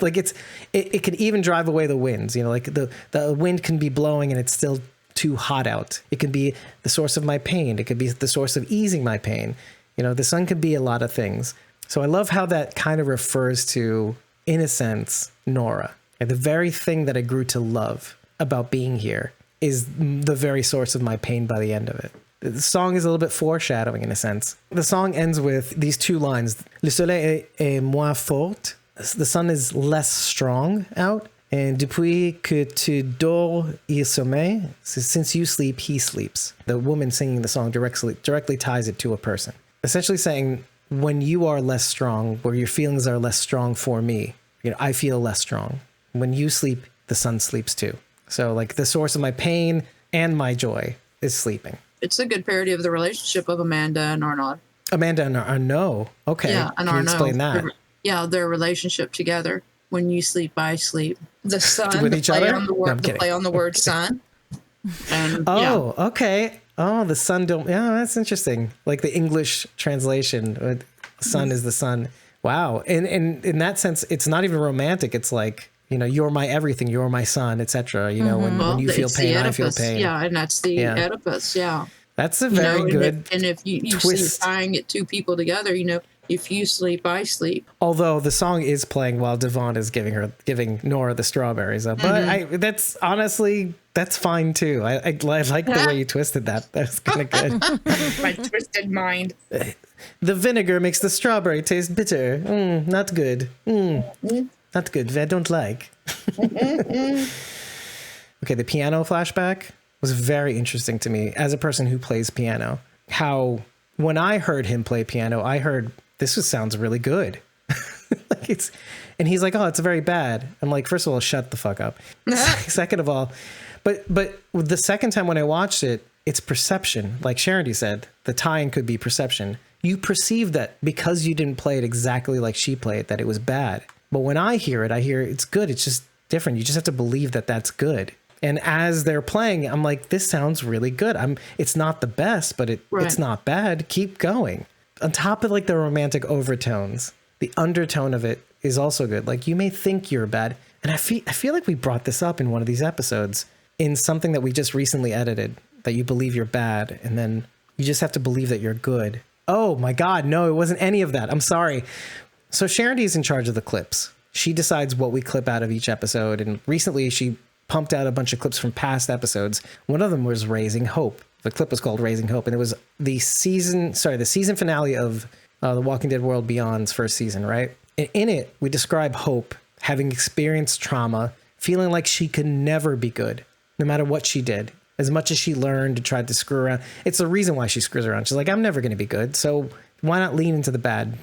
Like it can even drive away the winds. You know, like the wind can be blowing and it's still too hot out. It can be the source of my pain. It could be the source of easing my pain. You know, the sun could be a lot of things. So I love how that kind of refers to, in a sense, Nora. And the very thing that I grew to love about being here is the very source of my pain by the end of it. The song is a little bit foreshadowing in a sense. The song ends with these two lines. Le soleil est moins fort. The sun is less strong out. And depuis que tu dors, il sommeille. Since you sleep, he sleeps. The woman singing the song directly ties it to a person. Essentially saying, when you are less strong, where your feelings are less strong for me, you know, I feel less strong. When you sleep, the sun sleeps too. So like the source of my pain and my joy is sleeping. It's a good parody of the relationship of Amanda and Arnaud. Amanda and Arnaud. Okay. Yeah, and Can you Arnaud. explain that? Their relationship together. When you sleep, I sleep. The sun, With the each play other? on the No, word, I'm the kidding. play on the word sun. And Okay. Oh, the sun don't. Yeah, that's interesting. Like the English translation, sun is the sun. Wow. And in that sense, it's not even romantic. It's like, you know, you're my everything. You're my son, etc. You know, when you feel it's pain, the I feel Oedipus. pain. Yeah, and that's the Oedipus. Yeah. That's a very good And if you see twist. tying it two people together, you know, if you sleep, I sleep. Although the song is playing while Davon is giving Nora the strawberries. But that's honestly, that's fine too. I like the way you twisted that. That's kind of good. My twisted mind. The vinegar makes the strawberry taste bitter. Not good. Not good. I don't like. Okay, the piano flashback was very interesting to me as a person who plays piano. How when I heard him play piano, I heard sounds really good. And he's like, oh, it's very bad. I'm like, first of all, shut the fuck up. Second of all, but the second time when I watched it, it's perception. Like Sharon said, the tie-in could be perception. You perceive that because you didn't play it exactly like she played, that it was bad. But when I hear it's good. It's just different. You just have to believe that that's good. And as they're playing, I'm like, this sounds really good. It's not the best, but it's not bad. Keep going. On top of like the romantic overtones, the undertone of it is also good. Like you may think you're bad. And I feel like we brought this up in one of these episodes in something that we just recently edited, that you believe you're bad. And then you just have to believe that you're good. Oh my God. No, it wasn't any of that. I'm sorry. So Sharon is in charge of the clips. She decides what we clip out of each episode. And recently she pumped out a bunch of clips from past episodes. One of them was Raising Hope. The clip was called Raising Hope, and it was the season finale of The Walking Dead World Beyond's first season, right? In it, we describe Hope having experienced trauma, feeling like she could never be good, no matter what she did. As much as she learned to try to screw around, it's the reason why she screws around. She's like, I'm never going to be good. So why not lean into the bad?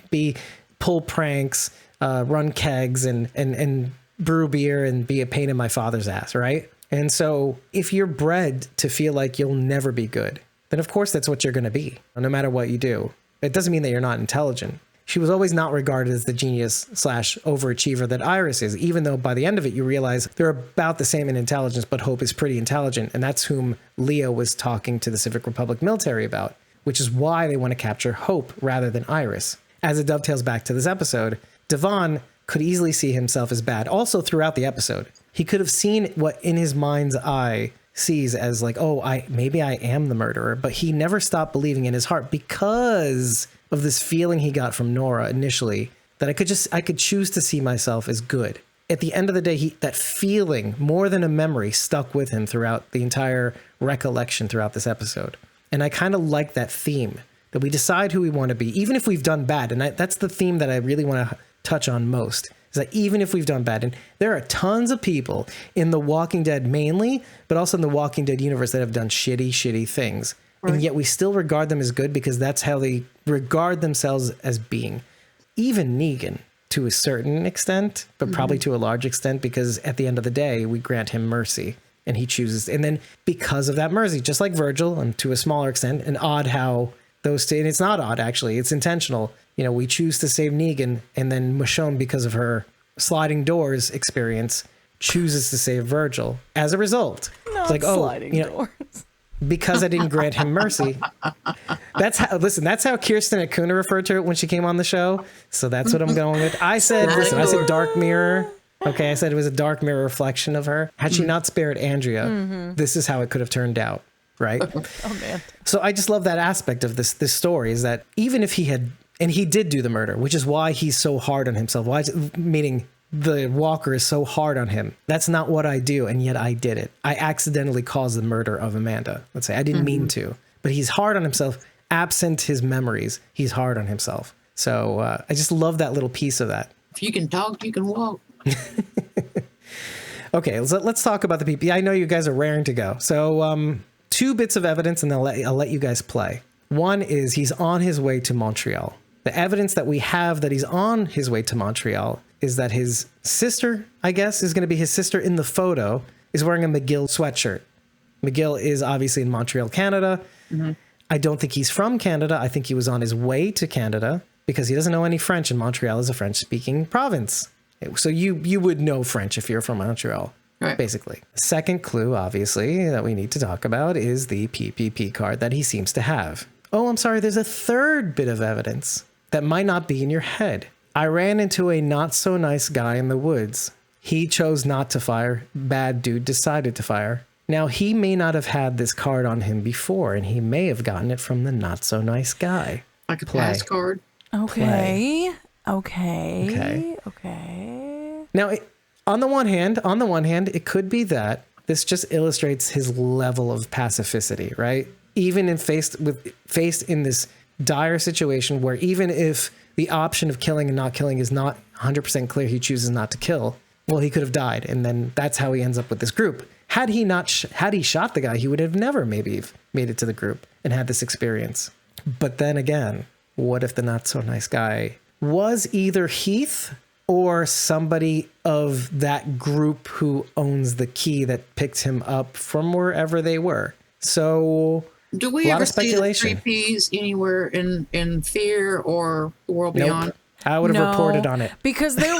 Pull pranks, run kegs, and brew beer and be a pain in my father's ass, right? And so if you're bred to feel like you'll never be good, then of course that's what you're going to be, no matter what you do. It doesn't mean that you're not intelligent. She was always not regarded as the genius / overachiever that Iris is, even though by the end of it, you realize they're about the same in intelligence, but Hope is pretty intelligent. And that's whom Leo was talking to the Civic Republic military about, which is why they want to capture Hope rather than Iris. As it dovetails back to this episode, Davon could easily see himself as bad. Also throughout the episode, he could have seen what in his mind's eye sees as like, oh, maybe I am the murderer, but he never stopped believing in his heart because of this feeling he got from Nora initially, that I could choose to see myself as good. At the end of the day, that feeling, more than a memory, stuck with him throughout the entire recollection throughout this episode. And I kind of like that theme, that we decide who we want to be, even if we've done bad. And that's the theme that I really want to touch on most, is that even if we've done bad, and there are tons of people in The Walking Dead mainly, but also in the Walking Dead universe that have done shitty things. Right. And yet we still regard them as good because that's how they regard themselves as being. Even Negan, to a certain extent, but probably to a large extent, because at the end of the day, we grant him mercy and he chooses. And then because of that mercy, just like Virgil, and to a smaller extent, and odd how those two, and it's not odd actually, it's intentional. You know, we choose to save Negan, and then Michonne, because of her sliding doors experience, chooses to save Virgil. As a result, it's like, doors. Because I didn't grant him mercy. That's how Kirsten Acuna referred to it when she came on the show. So that's what I'm going with. I said dark mirror. Okay, I said it was a dark mirror reflection of her. Had she not spared Andrea, this is how it could have turned out, right? Oh man. So I just love that aspect of this story, is that even if he had, and he did do the murder, which is why he's so hard on himself. Meaning the Walker is so hard on him. That's not what I do, and yet I did it. I accidentally caused the murder of Amanda. Let's say I didn't mean to, but he's hard on himself. Absent his memories, he's hard on himself. So I just love that little piece of that. If you can talk, you can walk. Okay, let's talk about the people. I know you guys are raring to go. So 2 bits of evidence, and I'll let you guys play. One is he's on his way to Montreal. The evidence that we have that he's on his way to Montreal is that his sister, I guess, is going to be his sister in the photo, is wearing a McGill sweatshirt. McGill is obviously in Montreal, Canada. Mm-hmm. I don't think he's from Canada. I think he was on his way to Canada because he doesn't know any French, and Montreal is a French-speaking province. So you would know French if you're from Montreal, right? Basically. Second clue, obviously, that we need to talk about is the PPP card that he seems to have. Oh, I'm sorry. There's a third bit of evidence that might not be in your head. I ran into a not so nice guy in the woods. He chose not to fire. Bad dude decided to fire. Now, he may not have had this card on him before, and he may have gotten it from the not so nice guy. Like a pass card. Okay. Now, on the one hand, it could be that this just illustrates his level of pacificity, right? Even faced in this dire situation where even if the option of killing and not killing is not 100% clear, he chooses not to kill. Well, he could have died, and then that's how he ends up with this group. Had he shot the guy, he would have never maybe made it to the group and had this experience. But then again, what if the not so nice guy was either Heath or somebody of that group who owns the key that picked him up from wherever they were? So do we ever see the 3Ps anywhere in Fear or The World Beyond? I would have reported on it. Because there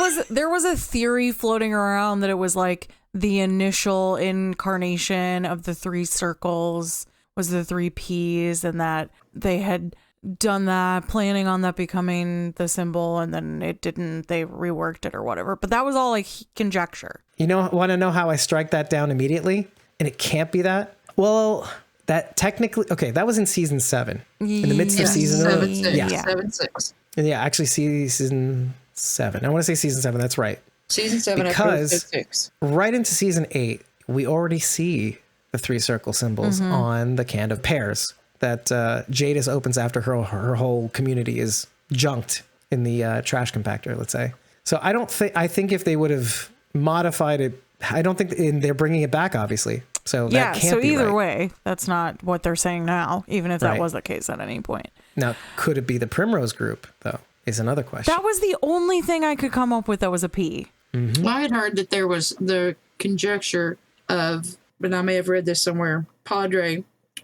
was a theory floating around that it was like the initial incarnation of the 3 circles was the 3Ps, and that they had done that, planning on that becoming the symbol, and then it didn't. They reworked it or whatever. But that was all like conjecture. Want to know how I strike that down immediately? And it can't be that? Well, that technically, okay, that was in season 7. In the midst of season 7-6. And yeah, actually season 7. I want to say season 7. That's right. Season 7, because 6. Right into season 8, we already see the 3 circle symbols on the can of pears that Jadis opens after her whole community is junked in the trash compactor, let's say. So I think if they would have modified it I don't think they're bringing it back, obviously. So that can't so be either right. way, that's not what they're saying now, even if that Right. was the case at any point. Now, could it be the Primrose Group, though, is another question. That was the only thing I could come up with that was a P. Well, I had heard that there was the conjecture of, but I may have read this somewhere, Padre,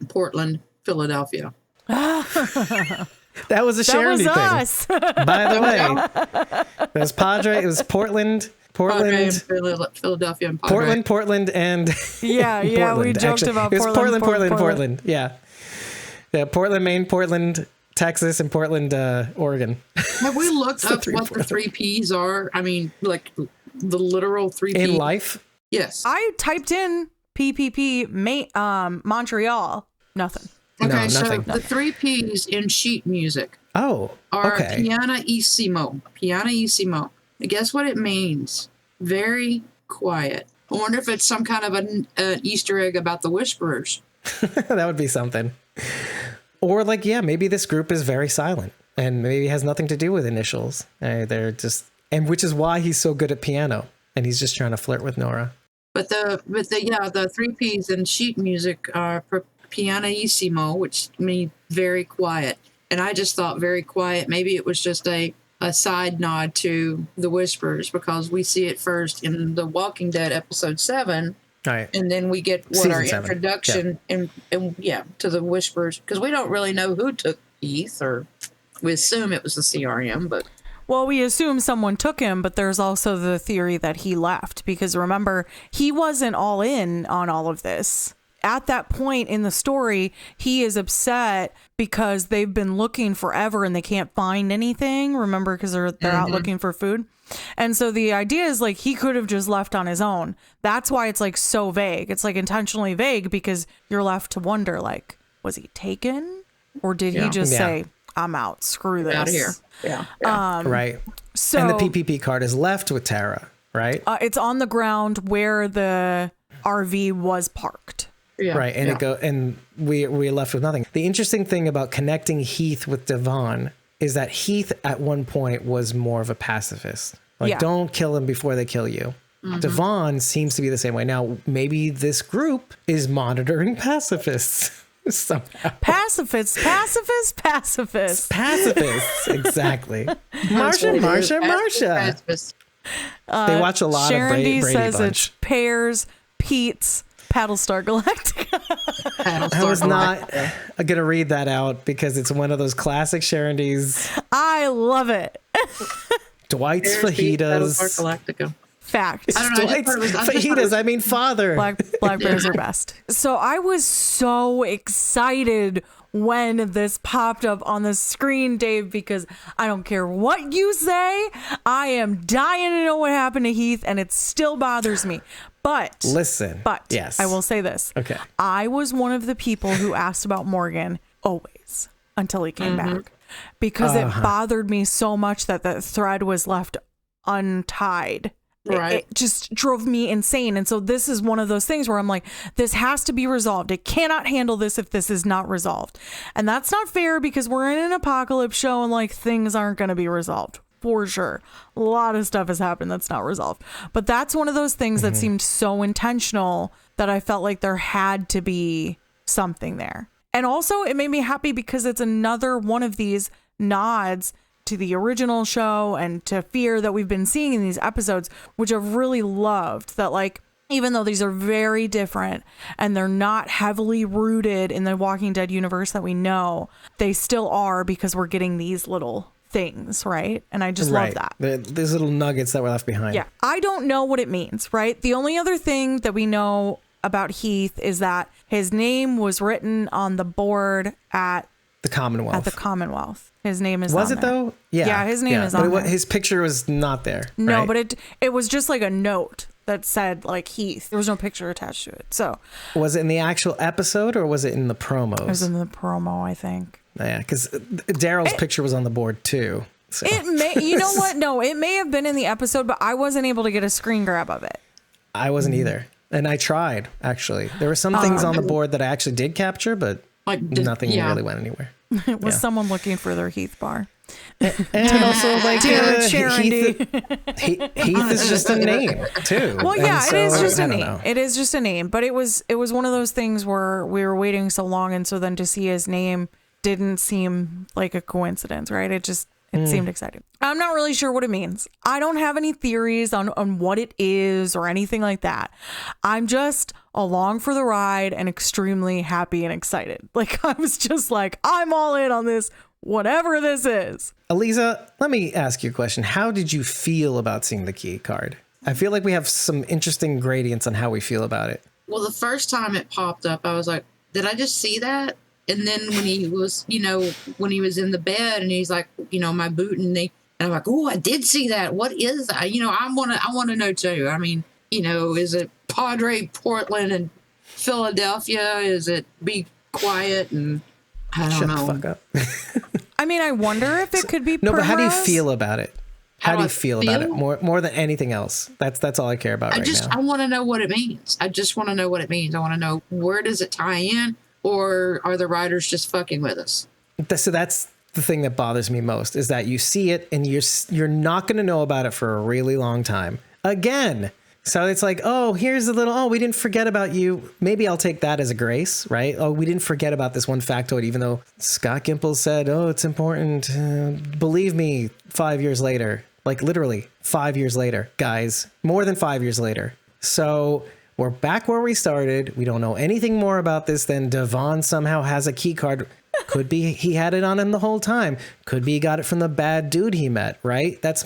Portland, Philadelphia. That was a Sharon thing. us. By the way, it was Padre, it was Portland, Padre and Philadelphia and Padre. Portland, and Yeah, we Portland, joked actually. about It was Portland. Portland. Yeah. Portland, Maine, Portland, Texas, and Portland, Oregon. Have we looked up what the 3 Ps are? I mean, like the literal 3 Ps. In life? Yes. I typed in PPP, Montreal. Nothing. Okay, No, so nothing. the 3 Ps in sheet music Oh, are okay. pianissimo. Pianissimo. And guess what it means? Very quiet. I wonder if it's some kind of an Easter egg about the Whisperers. That would be something. Or like, yeah, maybe this group is very silent and maybe has nothing to do with initials. They're just, and which is why he's so good at piano and he's just trying to flirt with Nora. But the 3 Ps in sheet music are pianissimo, which means very quiet. And I just thought very quiet. Maybe it was just a side nod to the Whisperers, because we see it first in The Walking Dead episode 7. Right. And then we get Season our 7. introduction and to the Whisperers, because we don't really know who took Heath, or we assume it was the CRM, but Well, we assume someone took him, but there's also the theory that he left, because remember, he wasn't all in on all of this. At that point in the story, he is upset because they've been looking forever and they can't find anything. Remember, because they're out looking for food. And so the idea is like he could have just left on his own. That's why it's like so vague. It's like intentionally vague because you're left to wonder, like, was he taken? Or did he just say, I'm out, screw this. out of here. Yeah. Right. So, and the PPP card is left with Tara, right? it's on the ground where the RV was parked. Yeah. Right. And and we're left with nothing. The interesting thing about connecting Heath with Davon is that Heath at one point was more of a pacifist. Like, don't kill them before they kill you. Davon seems to be the same way. Now, maybe this group is monitoring pacifists somehow. Pacifists, Exactly. Marsha. They watch a lot Sharon of D Brady says Bunch. it's Pears, Pete's, Paddlestar Galactica. I was not going to read that out because it's one of those classic Sharon D's. I love it. Dwight's fajitas. Galactica. Fact. I don't know. Dwight's fajitas. I mean, father. Black bears are best. So I was so excited when this popped up on the screen, Dave, because I don't care what you say. I am dying to know what happened to Heath, and it still bothers me. But yes, I will say this. Okay. I was one of the people who asked about Morgan always until he came back, because it bothered me so much that the thread was left untied. Right. It just drove me insane. And so this is one of those things where I'm like, this has to be resolved. It cannot handle this if this is not resolved. And that's not fair, because we're in an apocalypse show and like things aren't going to be resolved. For sure. A lot of stuff has happened that's not resolved. But that's one of those things that seemed so intentional that I felt like there had to be something there. And also it made me happy because it's another one of these nods to the original show and to Fear that we've been seeing in these episodes, which I've really loved. That, like, even though these are very different and they're not heavily rooted in the Walking Dead universe that we know, they still are, because we're getting these little things, right? And I just love that. These little nuggets that were left behind. Yeah. I don't know what it means, right? The only other thing that we know about Heath is that his name was written on the board at the Commonwealth. His name is was on it there. though? Yeah, his name is on there. His picture was not there. No, right? but it was just like a note that said like Heath. There was no picture attached to it. So was it in the actual episode or was it in the promos? It was in the promo, I think. Yeah, because Daryl's picture was on the board too. So. It may, you know what? No, it may have been in the episode, but I wasn't able to get a screen grab of it. I wasn't either, and I tried actually. There were some things on the board that I actually did capture, but nothing really went anywhere. It was someone looking for their Heath bar. And also, like, Dear Charity. Heath is just a name, too. Well, yeah, And it is so, just a I don't name. know. It is just a name. But it was one of those things where we were waiting so long, and so then to see his name didn't seem like a coincidence, right? It seemed exciting. I'm not really sure what it means. I don't have any theories on what it is or anything like that. I'm just along for the ride and extremely happy and excited. Like, I was just like, I'm all in on this, whatever this is. Aliza, let me ask you a question. How did you feel about seeing the key card? I feel like we have some interesting gradients on how we feel about it. Well, the first time it popped up, I was like, did I just see that? And then when he was, when he was in the bed and he's like, my boot, and I'm like, oh, I did see that. What is that? I want to know too. I mean, is it Padre, Portland, and Philadelphia? Is it Be Quiet? And I don't know. Shut the fuck up. I mean, I wonder if it could be No, but how do you Primrose. feel about it? How do you feel about it? feel? More than anything else. That's all I care about now. I want to know what it means. I just want to know what it means. I want to know, where does it tie in, or are the writers just fucking with us? So that's the thing that bothers me most, is that you see it and you're not going to know about it for a really long time. Again. So it's like, oh, here's a little, oh, we didn't forget about you. Maybe I'll take that as a grace, right? Oh, we didn't forget about this one factoid, even though Scott Gimple said, oh, it's important. Believe me, 5 years later, like literally 5 years later, guys, more than 5 years later. So we're back where we started. We don't know anything more about this than Davon somehow has a key card. Could be he had it on him the whole time. Could be he got it from the bad dude he met, right? That's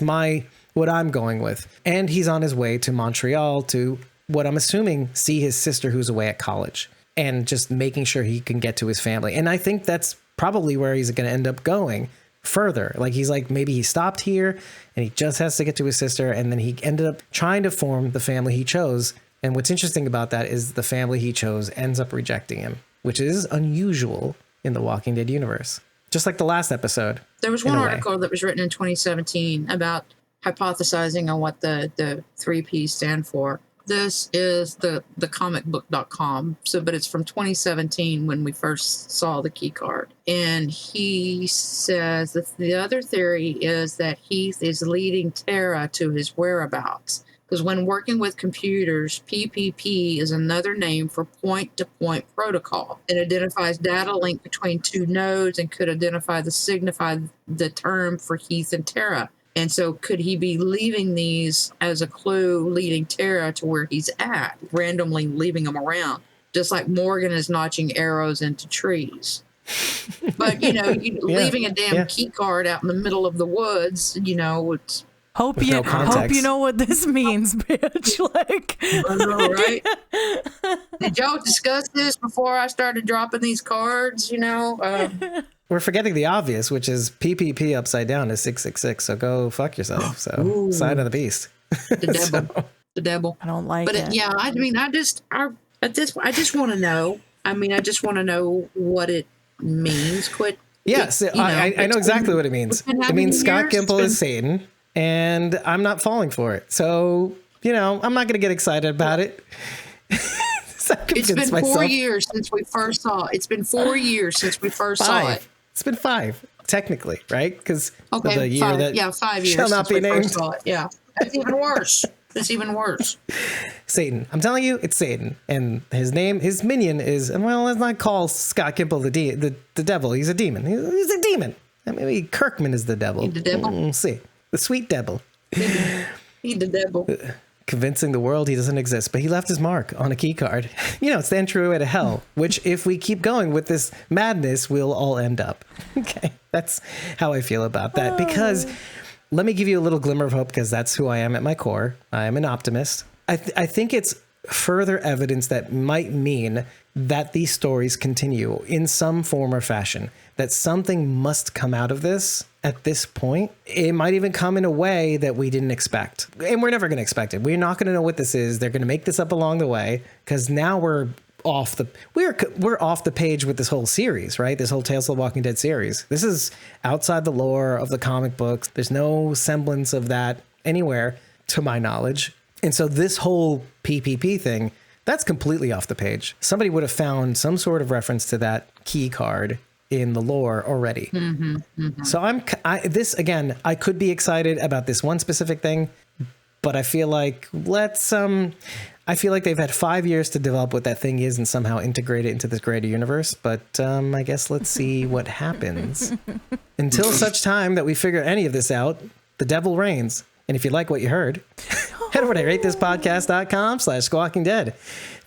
what I'm going with. And he's on his way to Montreal to, what I'm assuming, see his sister who's away at college, and just making sure he can get to his family. And I think that's probably where he's going to end up going further. Like, he's like, maybe he stopped here and he just has to get to his sister. And then he ended up trying to form the family he chose. And what's interesting about that is the family he chose ends up rejecting him, which is unusual in the Walking Dead universe. Just like the last episode. There was one article that was written in 2017 about hypothesizing on what the 3P stand for. This is the comicbook.com. But it's from 2017 when we first saw the key card. And he says that the other theory is that Heath is leading Tara to his whereabouts. Because when working with computers, PPP is another name for point-to-point protocol. It identifies data link between two nodes and could signify the term for Heath and Tara. And so could he be leaving these as a clue, leading Tara to where he's at, randomly leaving them around, just like Morgan is notching arrows into trees. But, leaving a damn key card out in the middle of the woods, it's... Hope you know what this means, bitch. Like, I know, right? Did y'all discuss this before I started dropping these cards? We're forgetting the obvious, which is PPP upside down is 666. So go fuck yourself. So sign of the beast. The devil. I don't like it. I just want to know. I just want to know what it means. Yes, I know exactly what it means. It means Scott Gimple is Satan. And I'm not falling for it. So, I'm not going to get excited about it. It's been 4 years since we first saw it. It's been 4 years since we first saw it. It's been 5, technically, right? Because the year 5, that 5 years shall not be named. Saw it. Yeah, that's even worse. It's even worse. Satan. I'm telling you, it's Satan. And his minion is, well, let's not call Scott Gimple the devil. He's a demon. He's a demon. Maybe Kirkman is the devil. He's the devil? We'll see. The sweet devil. He's the devil. Convincing the world he doesn't exist, but he left his mark on a key card. It's the entryway to hell, which if we keep going with this madness, we'll all end up. Okay, that's how I feel about that. Because let me give you a little glimmer of hope, because that's who I am at my core. I am an optimist. I think it's further evidence that might mean that these stories continue in some form or fashion, that something must come out of this at this point. It might even come in a way that we didn't expect. And we're never going to expect it. We're not going to know what this is. They're going to make this up along the way, because now we're off the page with this whole series, right? This whole Tales of the Walking Dead series. This is outside the lore of the comic books. There's no semblance of that anywhere, to my knowledge. And so this whole PPP thing, that's completely off the page. Somebody would have found some sort of reference to that key card in the lore already. So I could be excited about this one specific thing, but I feel like I feel like they've had 5 years to develop what that thing is and somehow integrate it into this greater universe. But I guess let's see what happens. Until such time that we figure any of this out, the devil reigns. And if you like what you heard, head over to ratethispodcast.com/squawking dead.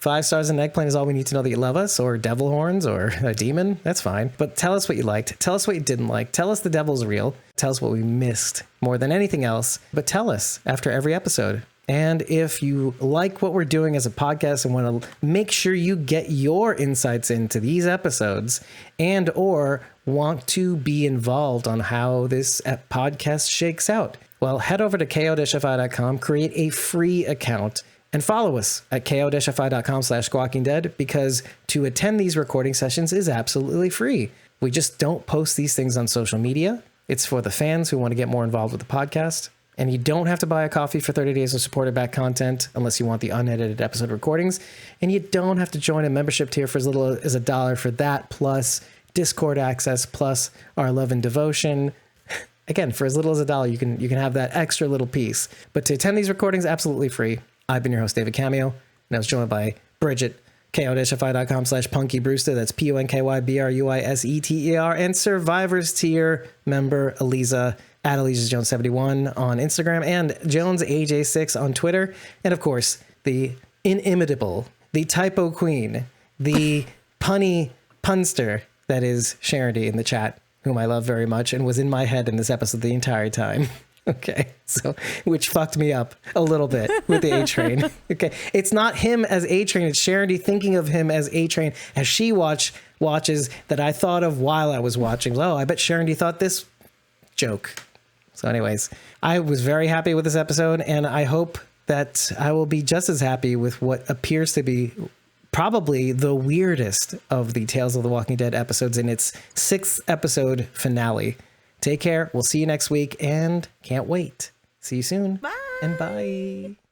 5 stars and eggplant is all we need to know that you love us, or devil horns, or a demon. That's fine. But tell us what you liked. Tell us what you didn't like. Tell us the devil's real. Tell us what we missed more than anything else. But tell us after every episode. And if you like what we're doing as a podcast and want to make sure you get your insights into these episodes and or want to be involved on how this podcast shakes out, well, head over to ko-fi.com, create a free account, and follow us at ko-fi.com/squawkingdead, because to attend these recording sessions is absolutely free. We just don't post these things on social media. It's for the fans who want to get more involved with the podcast. And you don't have to buy a coffee for 30 days of supported back content unless you want the unedited episode recordings. And you don't have to join a membership tier for as little as $1 for that, plus Discord access, plus our love and devotion. Again, for as little as $1, you can have that extra little piece. But to attend these recordings, absolutely free. I've been your host, David Cameo, and I was joined by Bridget, ko-fi.com/punkybrewster. That's PUNKYBRUISETER, and Survivors tier member Eliza at ElizaJones71 on Instagram, and JonesAJ6 on Twitter. And of course, the inimitable, the typo queen, the punny punster that is Charity in the chat, whom I love very much and was in my head in this episode the entire time. Okay, so which fucked me up a little bit with the A-Train. Okay, it's not him as A-Train, it's Charity thinking of him as A-Train as she watches that I thought of while I was watching. Oh, I bet Charity thought this joke. So anyways, I was very happy with this episode, and I hope that I will be just as happy with what appears to be probably the weirdest of the Tales of the Walking Dead episodes in its 6th episode finale. Take care. We'll see you next week, and can't wait. See you soon. Bye. And bye.